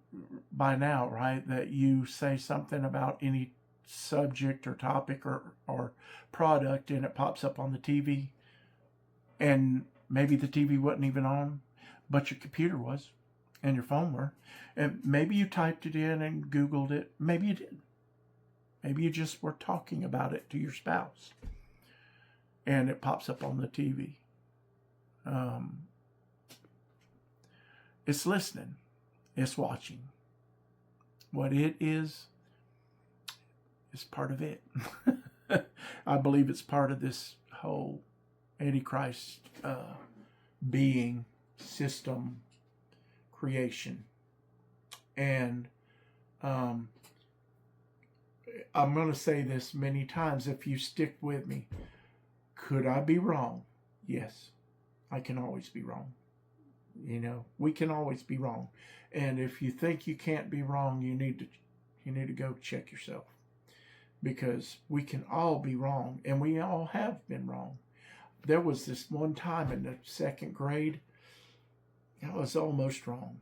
by now, right, that you say something about any subject or topic or product and it pops up on the TV. And maybe the TV wasn't even on, but your computer was and your phone were. And maybe you typed it in and Googled it. Maybe you didn't. Maybe you just were talking about it to your spouse and it pops up on the TV. It's listening. It's watching. What it is part of it. I believe it's part of this whole Antichrist being, system, creation. And I'm going to say this many times if you stick with me. Could I be wrong? Yes. I can always be wrong. You know, we can always be wrong. And if you think you can't be wrong, you need to go check yourself. Because we can all be wrong, and we all have been wrong. There was this one time in the second grade, I was almost wrong.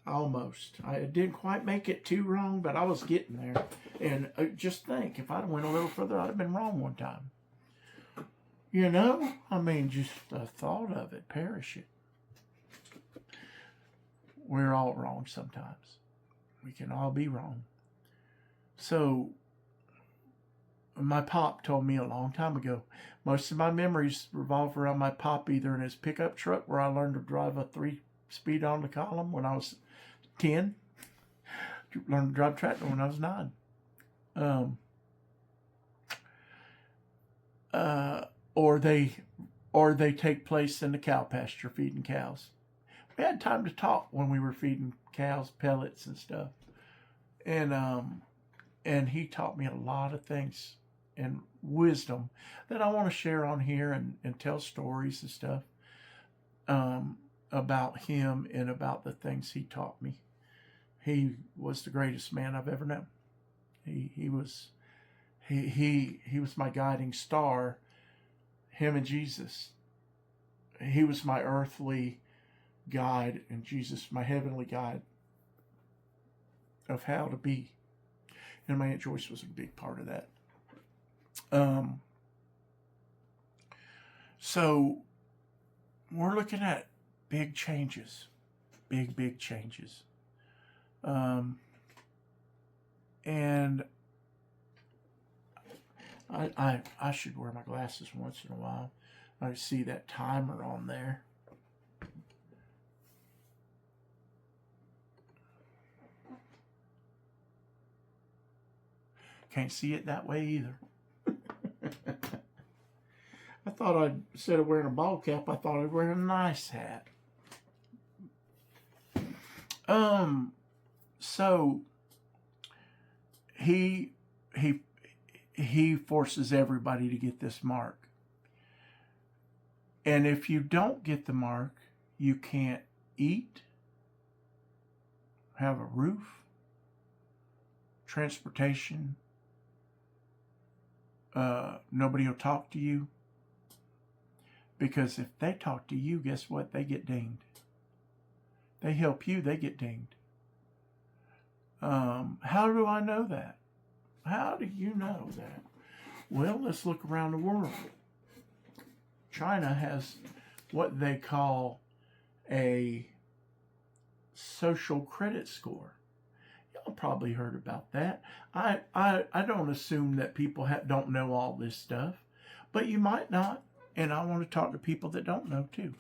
Almost. I didn't quite make it too wrong, but I was getting there. And just think, if I'd went a little further, I'd have been wrong one time. You know? I mean, just the thought of it, perish it. We're all wrong sometimes. We can all be wrong. So, my pop told me a long time ago, most of my memories revolve around my pop either in his pickup truck where I learned to drive a 3-speed on the column when I was 10. Learned to drive tractor when I was 9. Or they take place in the cow pasture feeding cows. We had time to talk when we were feeding cows pellets and stuff, and he taught me a lot of things and wisdom that I want to share on here and tell stories and stuff about him and about the things he taught me. He was the greatest man I've ever known. He was my guiding star. Him and Jesus. He was my earthly guide, and Jesus my heavenly guide of how to be. And my Aunt Joyce was a big part of that. So we're looking at big changes, big changes. And I should wear my glasses once in a while. I see that timer on there. Can't see it that way either. I thought instead of wearing a ball cap, I thought I'd wear a nice hat. So he forces everybody to get this mark. And if you don't get the mark, you can't eat, have a roof, transportation, nobody will talk to you. Because if they talk to you, guess what? They get dinged. They help you, they get dinged. How do I know that? How do you know that? Well, let's look around the world. China has what they call a social credit score. Y'all probably heard about that. I don't assume that people don't know all this stuff, but you might not, and I want to talk to people that don't know too.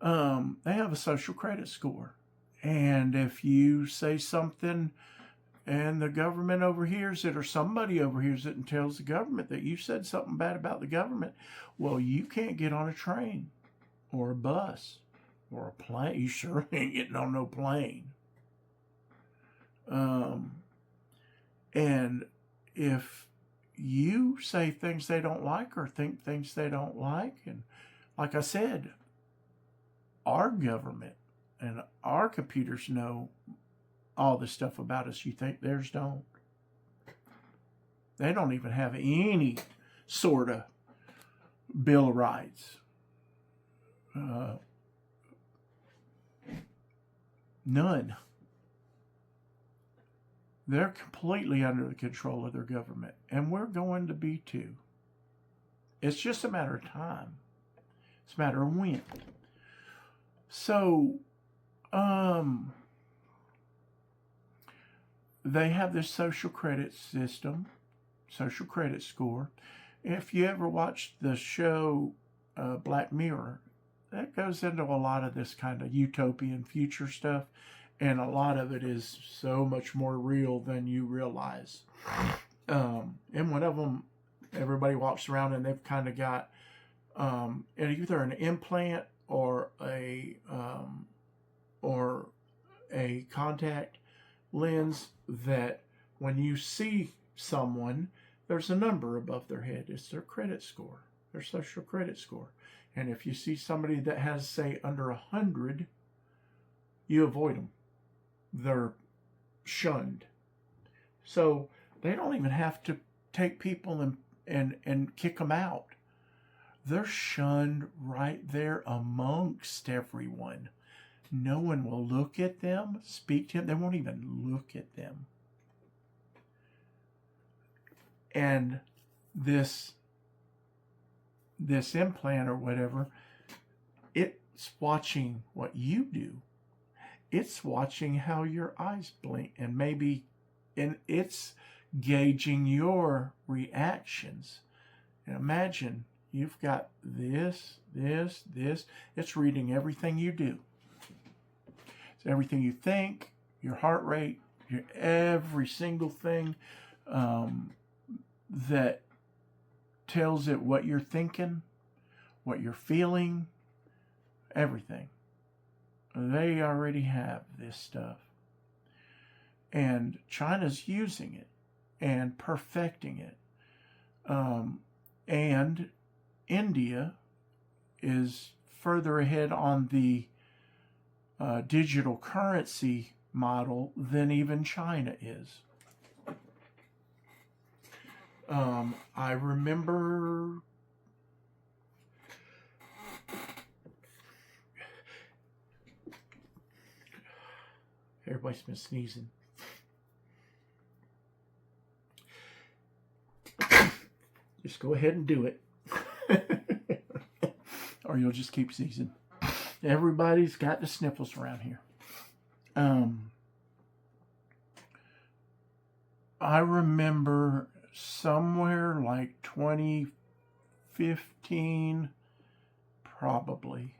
They have a social credit score, and if you say something and the government overhears it, or somebody overhears it and tells the government that you said something bad about the government, well, you can't get on a train or a bus or a plane. You sure ain't getting on no plane. And if you say things they don't like or think things they don't like, and like I said, our government and our computers know all this stuff about us. You think theirs don't? They don't even have any sort of Bill of Rights. None. They're completely under the control of their government, and we're going to be too. It's just a matter of time. It's a matter of when. So, they have this social credit system, social credit score. If you ever watched the show Black Mirror, that goes into a lot of this kind of utopian future stuff, and a lot of it is so much more real than you realize. And one of them, everybody walks around and they've kind of got either an implant or a contact lens that when you see someone, there's a number above their head. It's their credit score, their social credit score. And if you see somebody that has, say, under 100, you avoid them. They're shunned. So they don't even have to take people and kick them out. They're shunned right there amongst everyone. No one will look at them, speak to them. They won't even look at them. And this implant or whatever, it's watching what you do. It's watching how your eyes blink, and it's gauging your reactions. And imagine you've got this. It's reading everything you do. It's everything you think, your heart rate, your every single thing that tells it what you're thinking, what you're feeling, everything. They already have this stuff. And China's using it and perfecting it. And India is further ahead on the digital currency model than even China is. I remember everybody's been sneezing. Just go ahead and do it. Or you'll just keep sneezing. Everybody's got the sniffles around here. I remember somewhere like 2015, probably,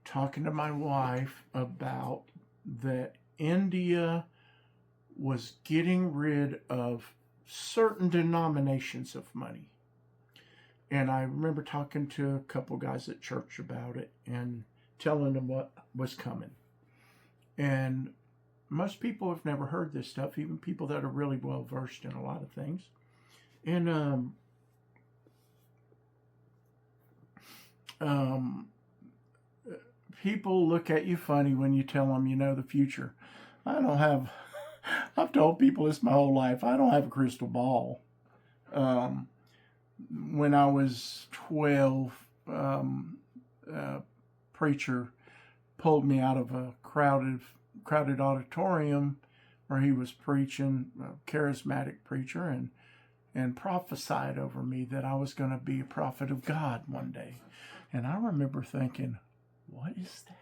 talking to my wife about that India was getting rid of certain denominations of money. And I remember talking to a couple guys at church about it and telling them what was coming. And most people have never heard this stuff, even people that are really well versed in a lot of things. And people look at you funny when you tell them you know the future. I've told people this my whole life. I don't have a crystal ball. When I was 12, a preacher pulled me out of a crowded auditorium where he was preaching, a charismatic preacher, and prophesied over me that I was going to be a prophet of God one day. And I remember thinking, what is that?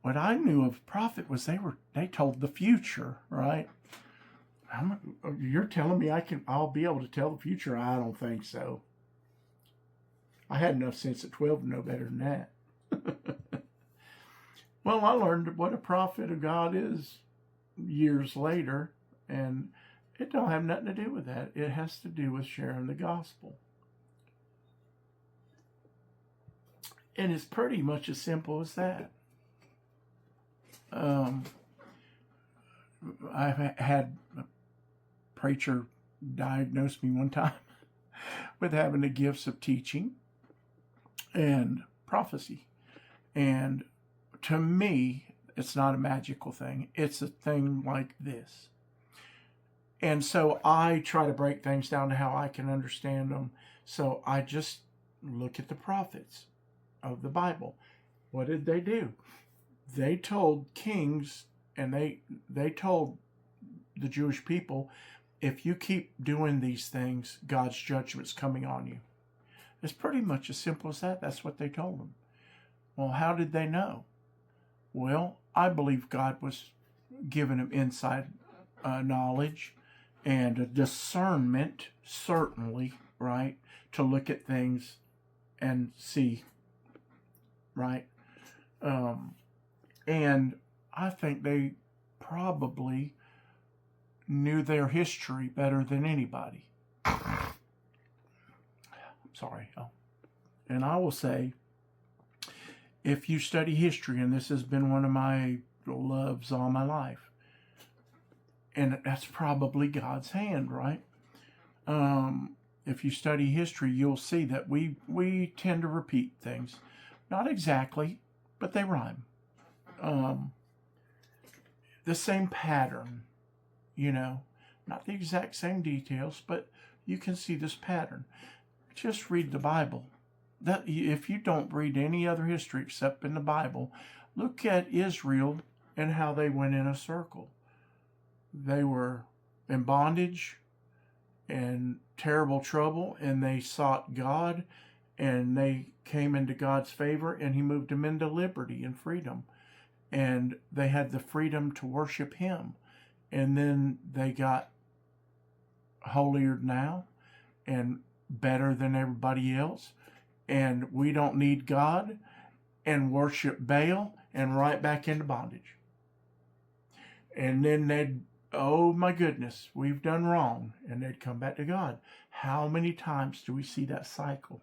What I knew of prophet was they told the future, right? You're telling me I'll be able to tell the future? I don't think so. I had enough sense at 12 to know better than that. Well, I learned what a prophet of God is years later, and it don't have nothing to do with that. It has to do with sharing the gospel. And it's pretty much as simple as that. I've had a preacher diagnose me one time with having the gifts of teaching and prophecy. And to me, it's not a magical thing. It's a thing like this. And so I try to break things down to how I can understand them. So I just look at the prophets of the Bible. What did they do? They told kings, and they told the Jewish people, if you keep doing these things, God's judgment's coming on you. It's pretty much as simple as that. That's what they told them. Well, how did they know? Well, I believe God was giving them inside knowledge and a discernment, certainly, right, to look at things and see, right? And I think they probably knew their history better than anybody. Sorry. And I will say, if you study history, and this has been one of my loves all my life, and that's probably God's hand, right? If you study history, you'll see that we tend to repeat things. Not exactly, but they rhyme. The same pattern, not the exact same details, but you can see this pattern. Just read the Bible. That if you don't read any other history except in the Bible, look at Israel and how they went in a circle. They were in bondage and terrible trouble, and they sought God, and they came into God's favor, and He moved them into liberty and freedom. And they had the freedom to worship Him. And then they got holier now and better than everybody else. And we don't need God. and worship Baal and right back into bondage. And then they'd, oh my goodness, we've done wrong. And they'd come back to God. How many times do we see that cycle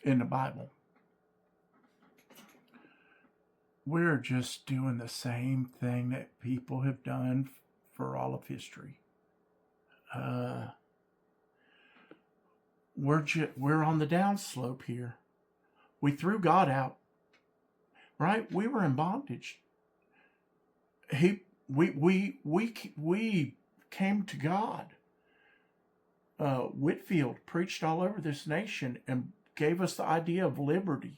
in the Bible? We're just doing the same thing that people have done for all of history. We're on the downslope here. We threw God out, right? We were in bondage. We came to God. Whitfield preached all over this nation and gave us the idea of liberty.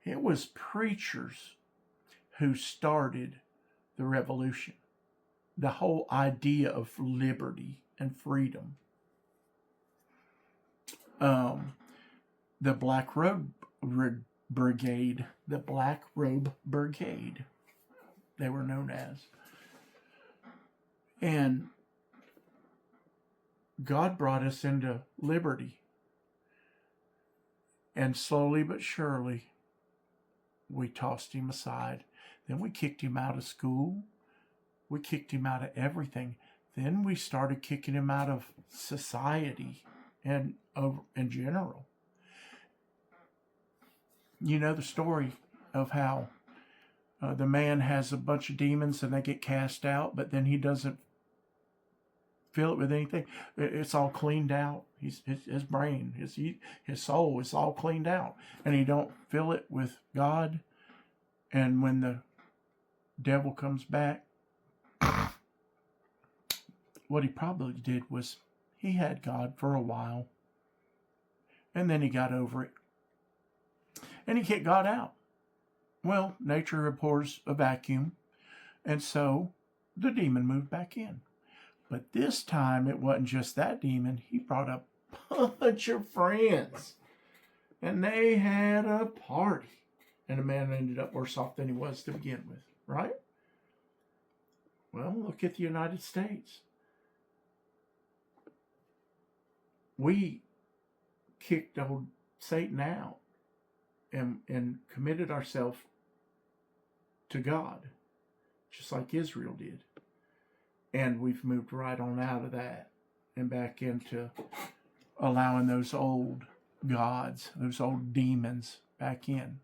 It was preachers who started the revolution, the whole idea of liberty and freedom. The Black Robe Brigade, they were known as. And God brought us into liberty. And slowly but surely, we tossed him aside. Then we kicked him out of school. We kicked him out of everything. Then we started kicking him out of society and in general. You know the story of how the man has a bunch of demons and they get cast out, but then he doesn't fill it with anything. It's all cleaned out. His brain, his soul is all cleaned out, and he don't fill it with God. And when the devil comes back, what he probably did was he had God for a while, and then he got over it, and he kicked God out. Well, nature abhors a vacuum, and so the demon moved back in. But this time, it wasn't just that demon. He brought a bunch of friends, and they had a party. And the man ended up worse off than he was to begin with, right? Well, look at the United States. We kicked old Satan out and committed ourselves to God, just like Israel did. And we've moved right on out of that and back into allowing those old gods, those old demons back in.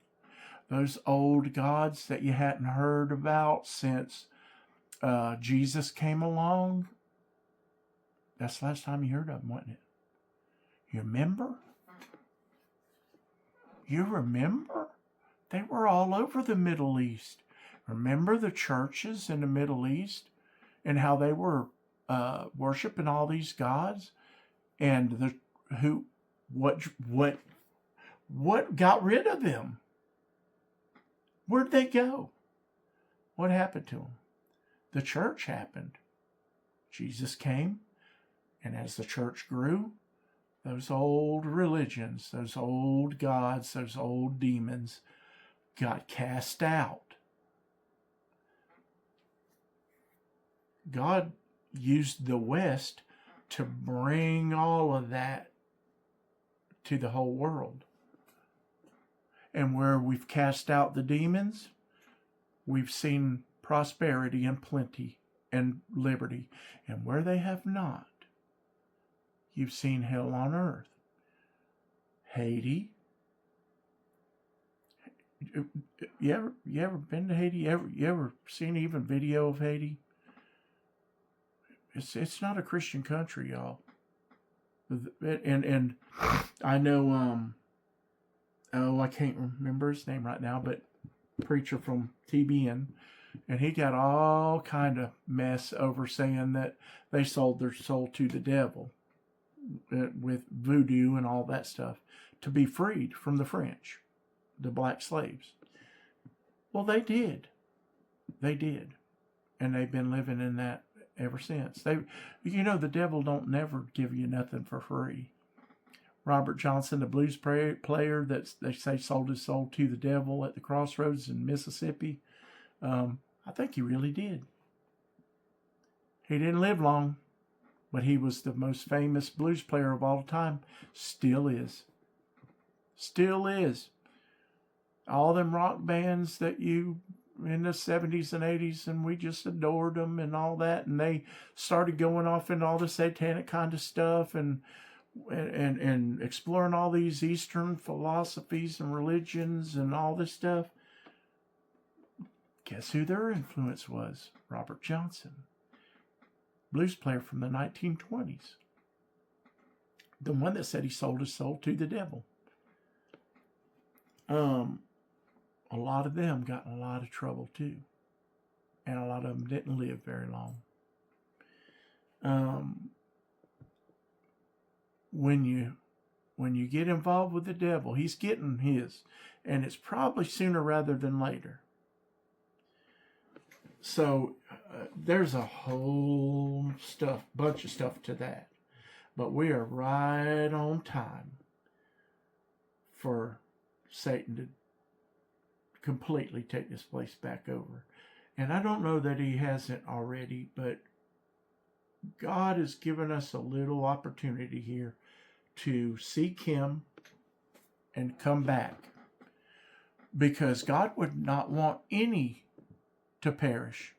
Those old gods that you hadn't heard about since Jesus came along. That's the last time you heard of them, wasn't it? You remember? You remember? They were all over the Middle East. Remember the churches in the Middle East and how they were worshiping all these gods? And what got rid of them? Where'd they go? What happened to them? The church happened. Jesus came, and as the church grew, those old religions, those old gods, those old demons got cast out. God used the West to bring all of that to the whole world. And where we've cast out the demons, we've seen prosperity and plenty and liberty. And where they have not, you've seen hell on earth. Haiti. You ever been to Haiti? You ever seen even video of Haiti? It's not a Christian country, y'all. And I know I can't remember his name right now, but preacher from TBN, and he got all kind of mess over saying that they sold their soul to the devil with voodoo and all that stuff to be freed from the French, the black slaves. Well, they did, and they've been living in that ever since. The devil don't never give you nothing for free. Robert Johnson, the blues player that they say sold his soul to the devil at the crossroads in Mississippi, I think he really did. He didn't live long, but he was the most famous blues player of all time. Still is. Still is. all them rock bands that you in the 70s and 80s, and we just adored them and all that, and they started going off into all the satanic kind of stuff and exploring all these Eastern philosophies and religions and all this stuff. Guess who their influence was? Robert Johnson, blues player from the 1920s. The one that said he sold his soul to the devil. A lot of them got in a lot of trouble too. And a lot of them didn't live very long. When you get involved with the devil, he's getting his. And it's probably sooner rather than later. So there's a whole bunch of stuff to that. But we are right on time for Satan to completely take this place back over. And I don't know that he hasn't already, but God has given us a little opportunity here to seek him and come back. Because God would not want any to perish.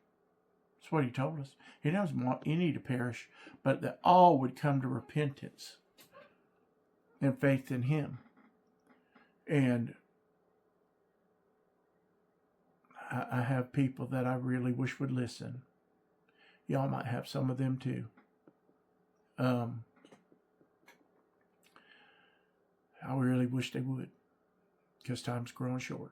That's what he told us. He doesn't want any to perish, but that all would come to repentance and faith in him. And I have people that I really wish would listen. Y'all might have some of them too. I really wish they would, because time's growing short.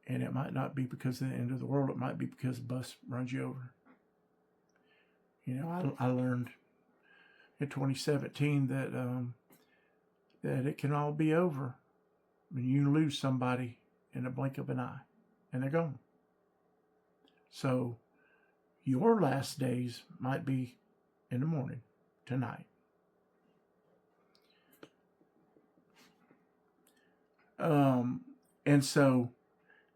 And it might not be because of the end of the world. It might be because the bus runs you over. You know, I learned in 2017 that it can all be over when you lose somebody in a blink of an eye, and they're gone. So your last days might be in the morning, tonight. And so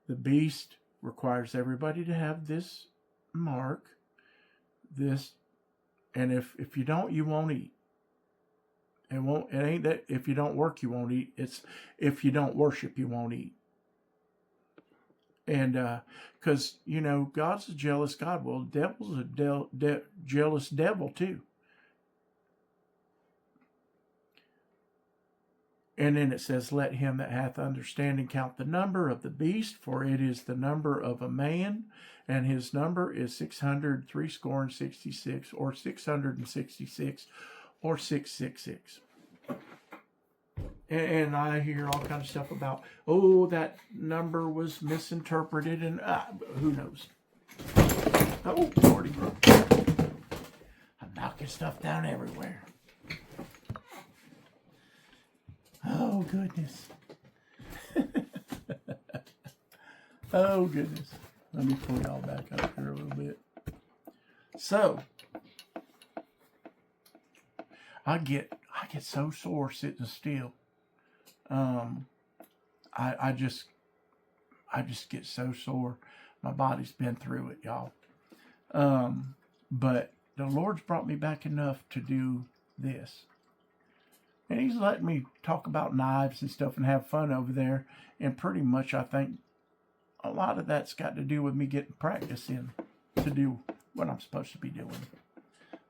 the beast requires everybody to have this mark, this, and if you don't, you won't eat. It ain't that if you don't work, you won't eat. It's if you don't worship, you won't eat. And because, you know, God's a jealous God. Well, the devil's a jealous devil too. And then it says, let him that hath understanding count the number of the beast, for it is the number of a man, and his number is 666, or 666, or 666. And I hear all kinds of stuff about, oh, that number was misinterpreted, and who knows? Oh, Lordy. I'm knocking stuff down everywhere. Oh, goodness. Oh, goodness. Let me pull y'all back up here a little bit. So, I get so sore sitting still. I just get so sore. My body's been through it, y'all. But the Lord's brought me back enough to do this. And he's letting me talk about knives and stuff and have fun over there. And pretty much I think a lot of that's got to do with me getting practice in to do what I'm supposed to be doing.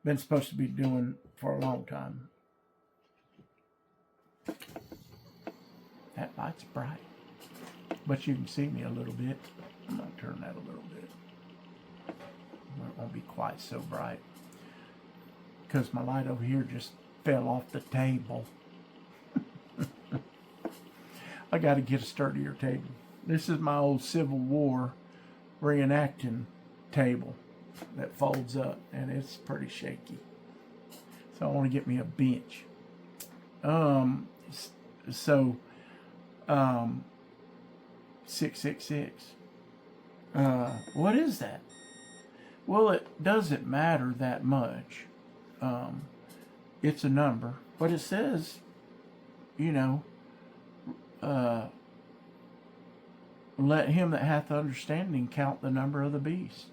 Been supposed to be doing for a long time. That light's bright. But you can see me a little bit. I'm going to turn that a little bit. It won't be quite so bright. Because my light over here just fell off the table. I got to get a sturdier table. This is my old Civil War reenacting table that folds up, and it's pretty shaky. So I want to get me a bench. 666. What is that? Well, it doesn't matter that much. It's a number, but it says, you know, let him that hath understanding count the number of the beast.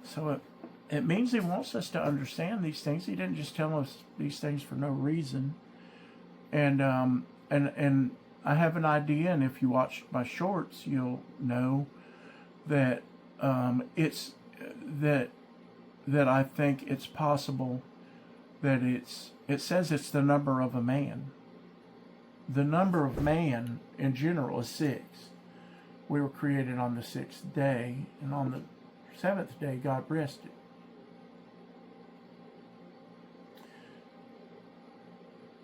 So it means he wants us to understand these things. He didn't just tell us these things for no reason. And I have an idea, and if you watch my shorts, you'll know that it's that I think it's possible that it says it's the number of a man. The number of man in general is 6. We were created on the 6th day, and on the 7th day God rested.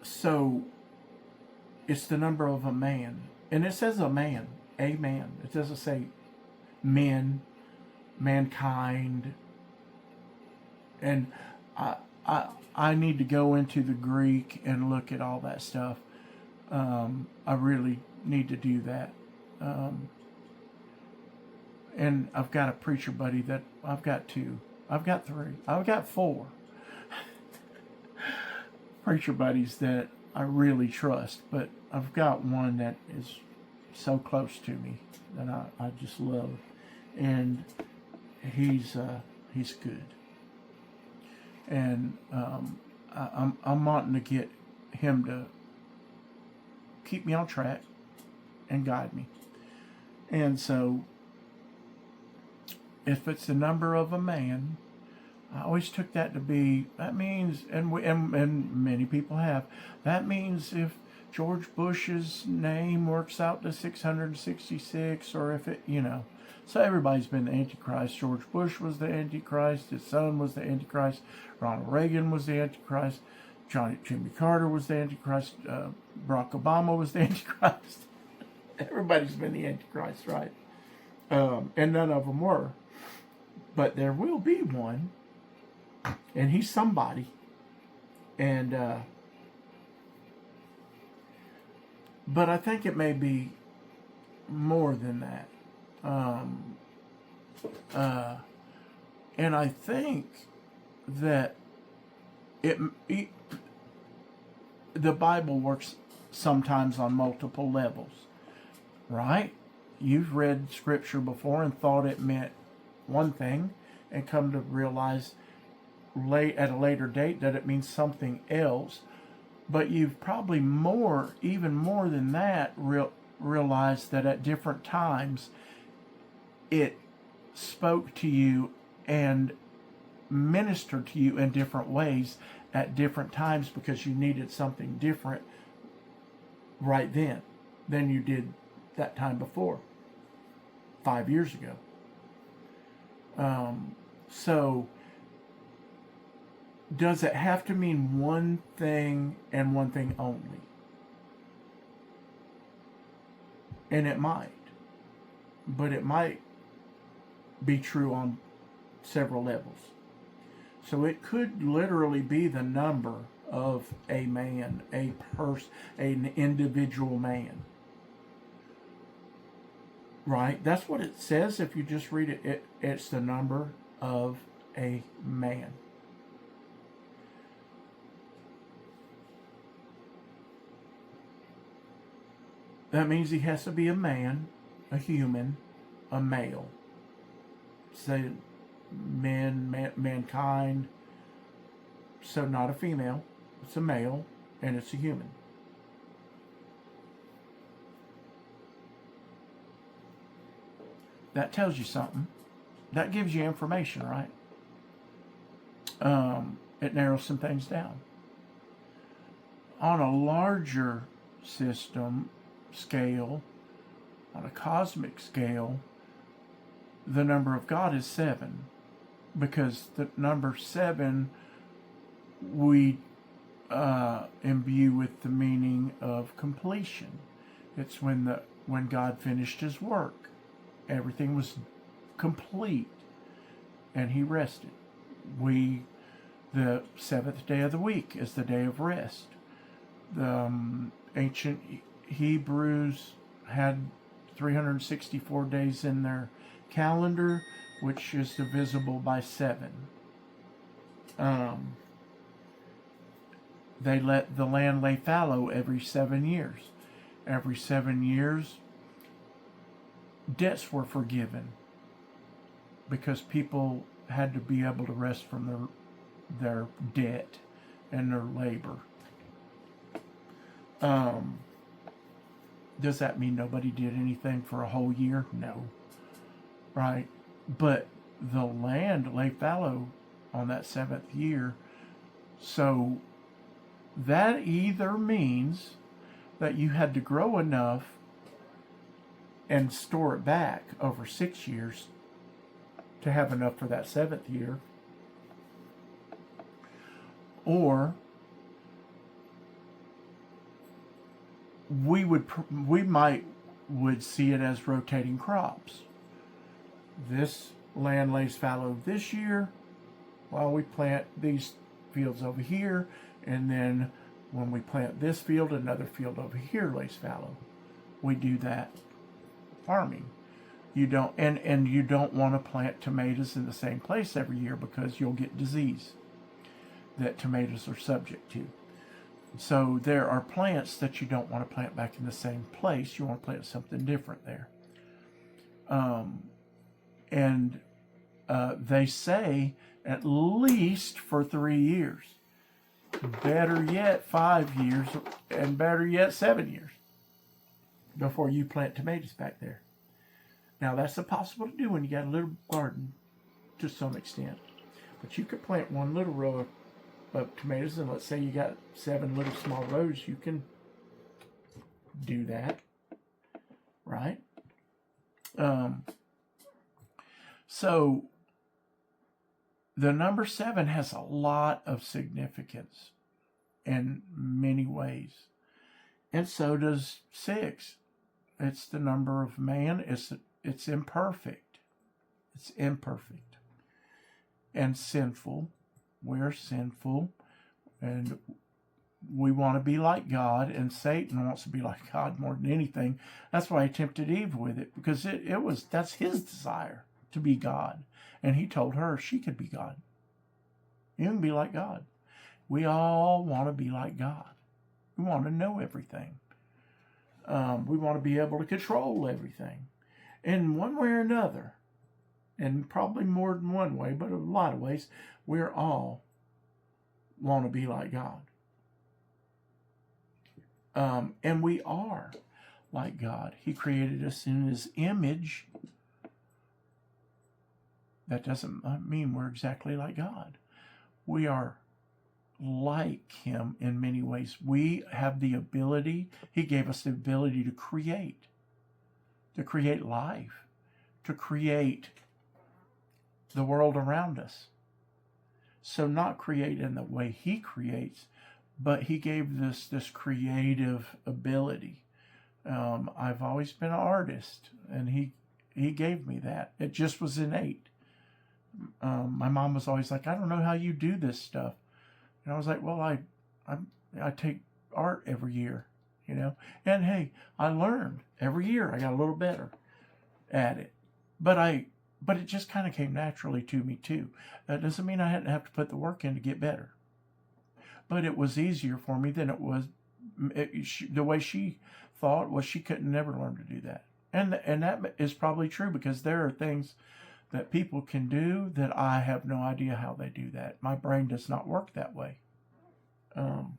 So it's the number of a man. And it says a man. It doesn't say men, mankind. And I need to go into the Greek and look at all that stuff. I really need to do that. And I've got a preacher buddy that I've got 2. I've got 3. I've got 4 preacher buddies that I really trust. But I've got one that is so close to me that I just love. And he's good. And I'm wanting to get him to keep me on track and guide me. And so, if it's the number of a man, I always took that to be, that means, and many people have, that means if George Bush's name works out to 666, or if it, so everybody's been the Antichrist. George Bush was the Antichrist, his son was the Antichrist, Ronald Reagan was the Antichrist, Jimmy Carter was the Antichrist, Barack Obama was the Antichrist. Everybody's been the Antichrist, right? And none of them were. But there will be one, and he's somebody. And but I think it may be more than that. And I think that the Bible works sometimes on multiple levels, right? You've read scripture before and thought it meant one thing, and come to realize at a later date that it means something else. But you've probably even more than that, realized that at different times it spoke to you and ministered to you in different ways at different times, because you needed something different right then than you did that time before, 5 years ago. So does it have to mean one thing and one thing only? And it might, but it might be true on several levels. So it could literally be the number of a man, an individual man. Right? That's what it says. If you just read it, it's the number of a man. That means he has to be a man, a human, a male. Say mankind. So not a female. It's a male, and it's a human. That tells you something. That gives you information, right? It narrows some things down. On a larger scale, on a cosmic scale, the number of God is 7. Because the number 7 we imbue with the meaning of completion. It's when God finished his work. Everything was complete, and he rested. The 7th day of the week is the day of rest. The ancient Hebrews had 364 days in their calendar, which is divisible by 7. They let the land lay fallow every 7 years. Every 7 years, debts were forgiven, because people had to be able to rest from their debt and their labor. Does that mean nobody did anything for a whole year? No. Right? But the land lay fallow on that 7th year. So that either means that you had to grow enough and store it back over 6 years to have enough for that 7th year, or we would see it as rotating crops. This land lays fallow this year while we plant these fields over here, and then when we plant this field, another field over here lays fallow. We do that farming. You don't, and you don't want to plant tomatoes in the same place every year because you'll get disease that tomatoes are subject to. So there are plants that you don't want to plant back in the same place. You want to plant something different there. They say at least for 3 years. Better yet, 5 years, and better yet, 7 years before you plant tomatoes back there. Now, that's impossible to do when you got a little garden to some extent. But you could plant one little row of tomatoes, and let's say you got 7 little small rows, you can do that, right? So the number 7 has a lot of significance in many ways. And so does 6. It's the number of man. It's imperfect. It's imperfect. And sinful. We're sinful. And we want to be like God. And Satan wants to be like God more than anything. That's why he tempted Eve with it. Because that's his desire to be God. And he told her she could be God. You can be like God. We all want to be like God. We want to know everything. We want to be able to control everything in one way or another. And probably more than one way, but a lot of ways, we're all want to be like God. And we are like God. He created us in his image. That doesn't mean we're exactly like God. We are like him in many ways. We have the ability, he gave us the ability to create life, to create the world around us. So not create in the way he creates, but he gave us this creative ability. I've always been an artist, and he gave me that. It just was innate. My mom was always like, I don't know how you do this stuff. And I was like, well, I take art every year, And hey, I learned every year. I got a little better at it. But it just kind of came naturally to me too. That doesn't mean I hadn't have to put the work in to get better. But it was easier for me than it was. The way she thought was she couldn't never learn to do that. And that is probably true, because there are things that people can do that I have no idea how they do that. My brain does not work that way. I'm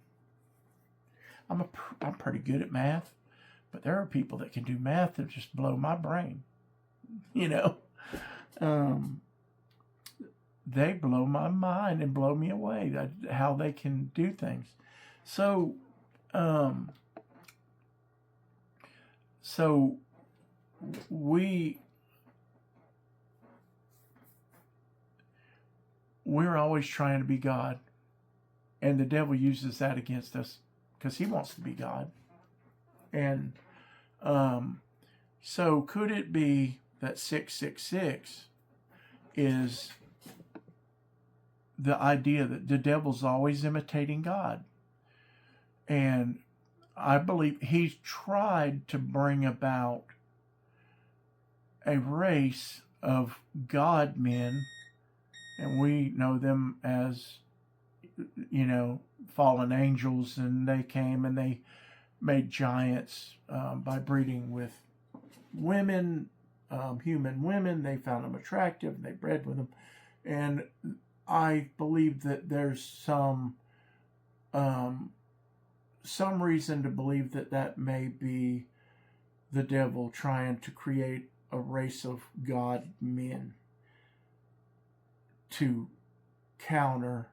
pretty good at math, but there are people that can do math that just blow my brain. They blow my mind and blow me away, how they can do things. So we're always trying to be God, and the devil uses that against us because he wants to be God. And so could it be that 666 is the idea that the devil's always imitating God? And I believe he's tried to bring about a race of God men, and we know them as, fallen angels, and they came and they made giants by breeding with women, human women. They found them attractive, and they bred with them. And I believe that there's some reason to believe that may be the devil trying to create a race of God men to counter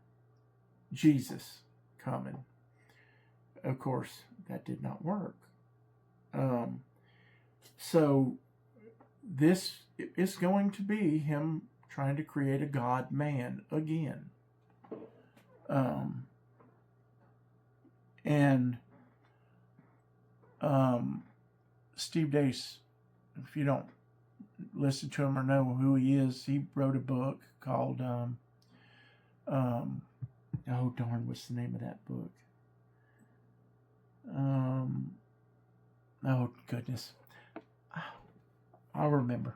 Jesus coming. Of course, that did not work. So this is going to be him trying to create a God man again. Steve Dace, if you don't listen to him or know who he is, he wrote a book called oh darn, what's the name of that book? Oh goodness, I'll remember.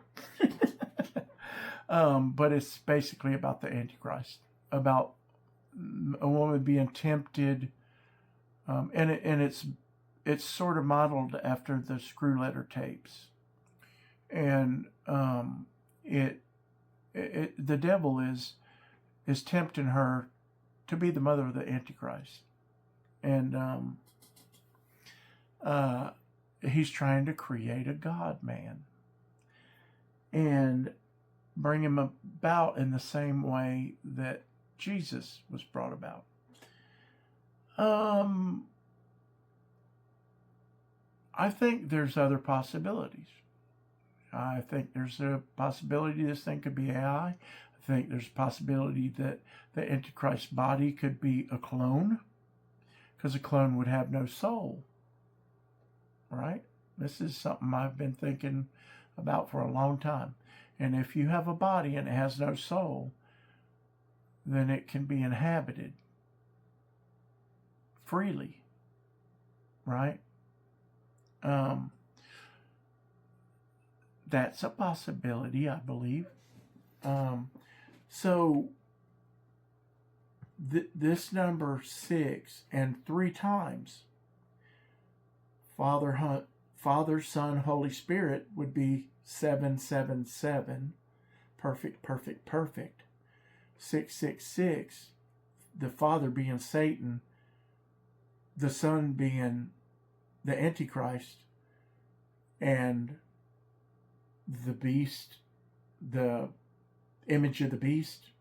But it's basically about the Antichrist, about a woman being tempted, and it's sort of modeled after the Screw Letter tapes, and the devil is tempting her to be the mother of the Antichrist, and he's trying to create a God man and bring him about in the same way that Jesus was brought about. I think there's other possibilities. I think there's a possibility this thing could be AI. I think there's a possibility that the Antichrist body could be a clone, because a clone would have no soul. Right? This is something I've been thinking about for a long time. And if you have a body and it has no soul, then it can be inhabited freely. Right? That's a possibility, I believe. So this number 6 and 3 times Father, Son, Holy Spirit would be 777. Perfect, perfect, perfect. 666. The Father being Satan, the Son being the Antichrist, and the beast, the image of the beast.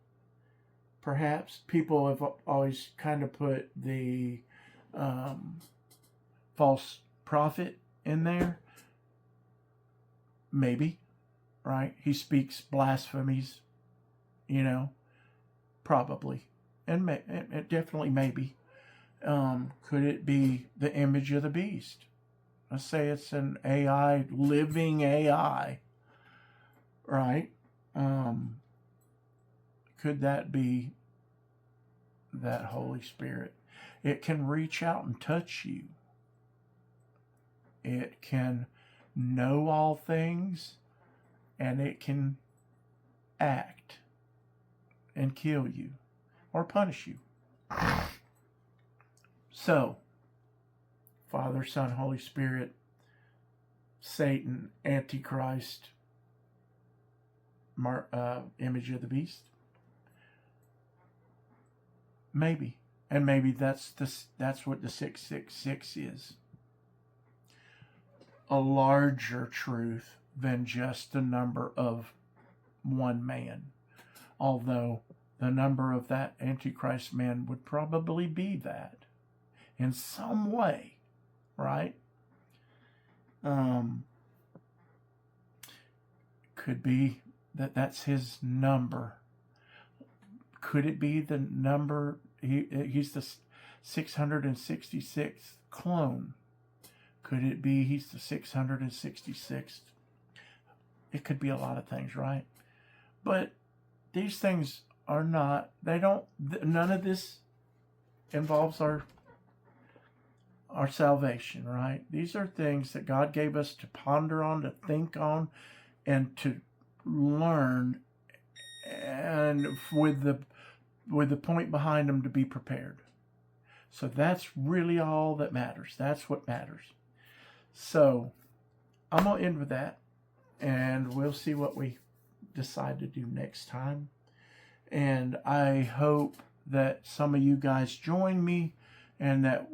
Perhaps people have always kind of put the false prophet in there. Maybe, right? He speaks blasphemies, probably, and it definitely maybe. Could it be the image of the beast? Let's say it's an AI, living AI, right? Could that be that Holy Spirit? It can reach out and touch you. It can know all things, and it can act and kill you or punish you. So, Father, Son, Holy Spirit, Satan, Antichrist, image of the beast. Maybe. And maybe that's what the 666 is. A larger truth than just the number of one man. Although the number of that Antichrist man would probably be that in some way, right? Could be that's his number. Could it be the number, he's the 666th clone? Could it be he's the 666th? It could be a lot of things, right? But these things are not, none of this involves our salvation, right? These are things that God gave us to ponder on, to think on, and to learn, and with the point behind them to be prepared. So that's really all that matters. That's what matters. So I'm going to end with that, and we'll see what we decide to do next time. And I hope that some of you guys join me, and that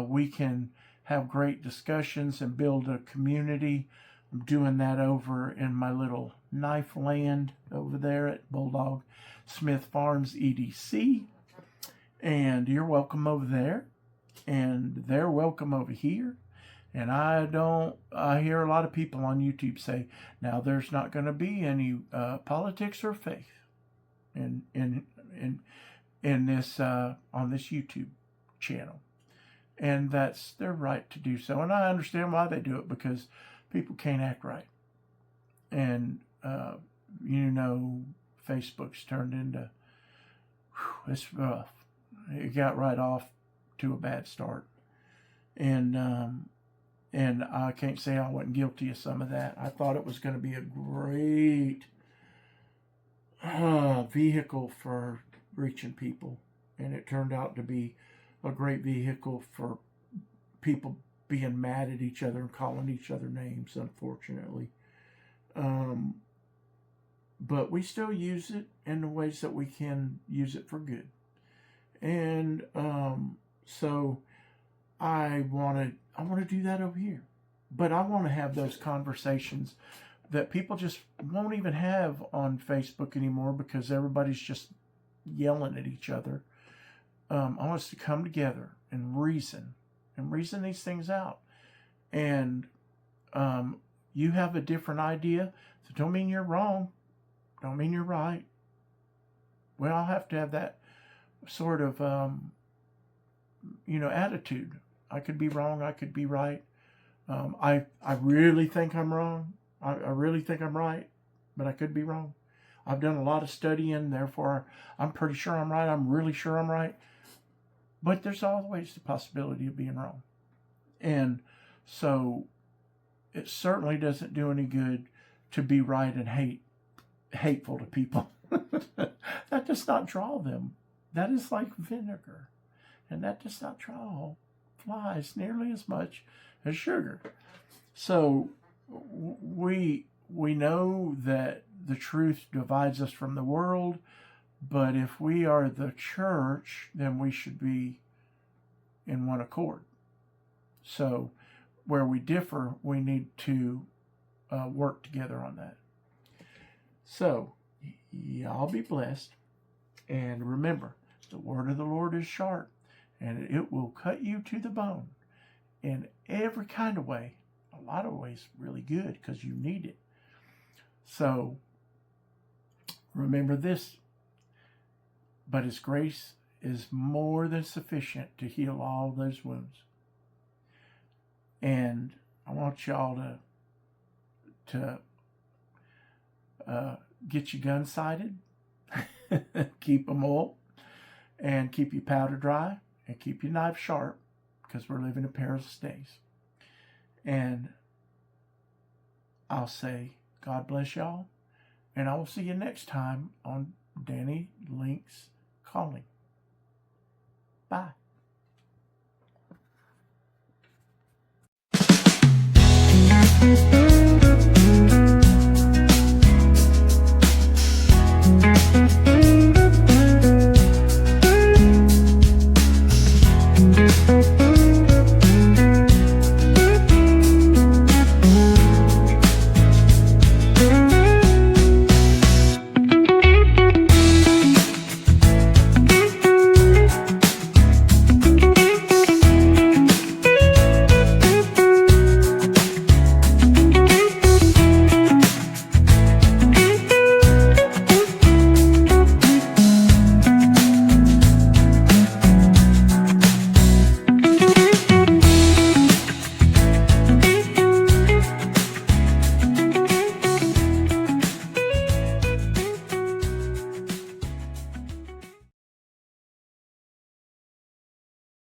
we can have great discussions and build a community. I'm doing that over in my little knife land over there at Bulldog Smith Farms EDC. And you're welcome over there. And they're welcome over here. And I hear a lot of people on YouTube say, now there's not going to be any politics or faith in this on this YouTube channel. And that's their right to do so. And I understand why they do it, because people can't act right. And, Facebook's turned into, it's rough. It got right off to a bad start. And I can't say I wasn't guilty of some of that. I thought it was going to be a great vehicle for reaching people. And it turned out to be a great vehicle for people being mad at each other and calling each other names, unfortunately. But we still use it in the ways that we can use it for good. And so I want to do that over here. But I want to have those conversations that people just won't even have on Facebook anymore, because everybody's just yelling at each other. I want us to come together and reason these things out. And you have a different idea, so don't mean you're wrong. Don't mean you're right. We all have to have that sort of, attitude. I could be wrong. I could be right. I really think I'm wrong. I really think I'm right, but I could be wrong. I've done a lot of studying, therefore I'm pretty sure I'm right. I'm really sure I'm right. But there's always the possibility of being wrong. And so it certainly doesn't do any good to be right and hateful to people. That does not draw them. That is like vinegar. And that does not draw flies nearly as much as sugar. So we know that the truth divides us from the world, but if we are the church, then we should be in one accord. So where we differ, we need to work together on that. So y'all be blessed. And remember, the word of the Lord is sharp, and it will cut you to the bone in every kind of way. A lot of ways really good, because you need it. So remember this, but His grace is more than sufficient to heal all those wounds. And I want y'all to get your gun sighted, keep them oiled, and keep your powder dry, and keep your knife sharp, because we're living in perilous days. And I'll say, God bless y'all, and I will see you next time on Danny Link's Calling. Bye.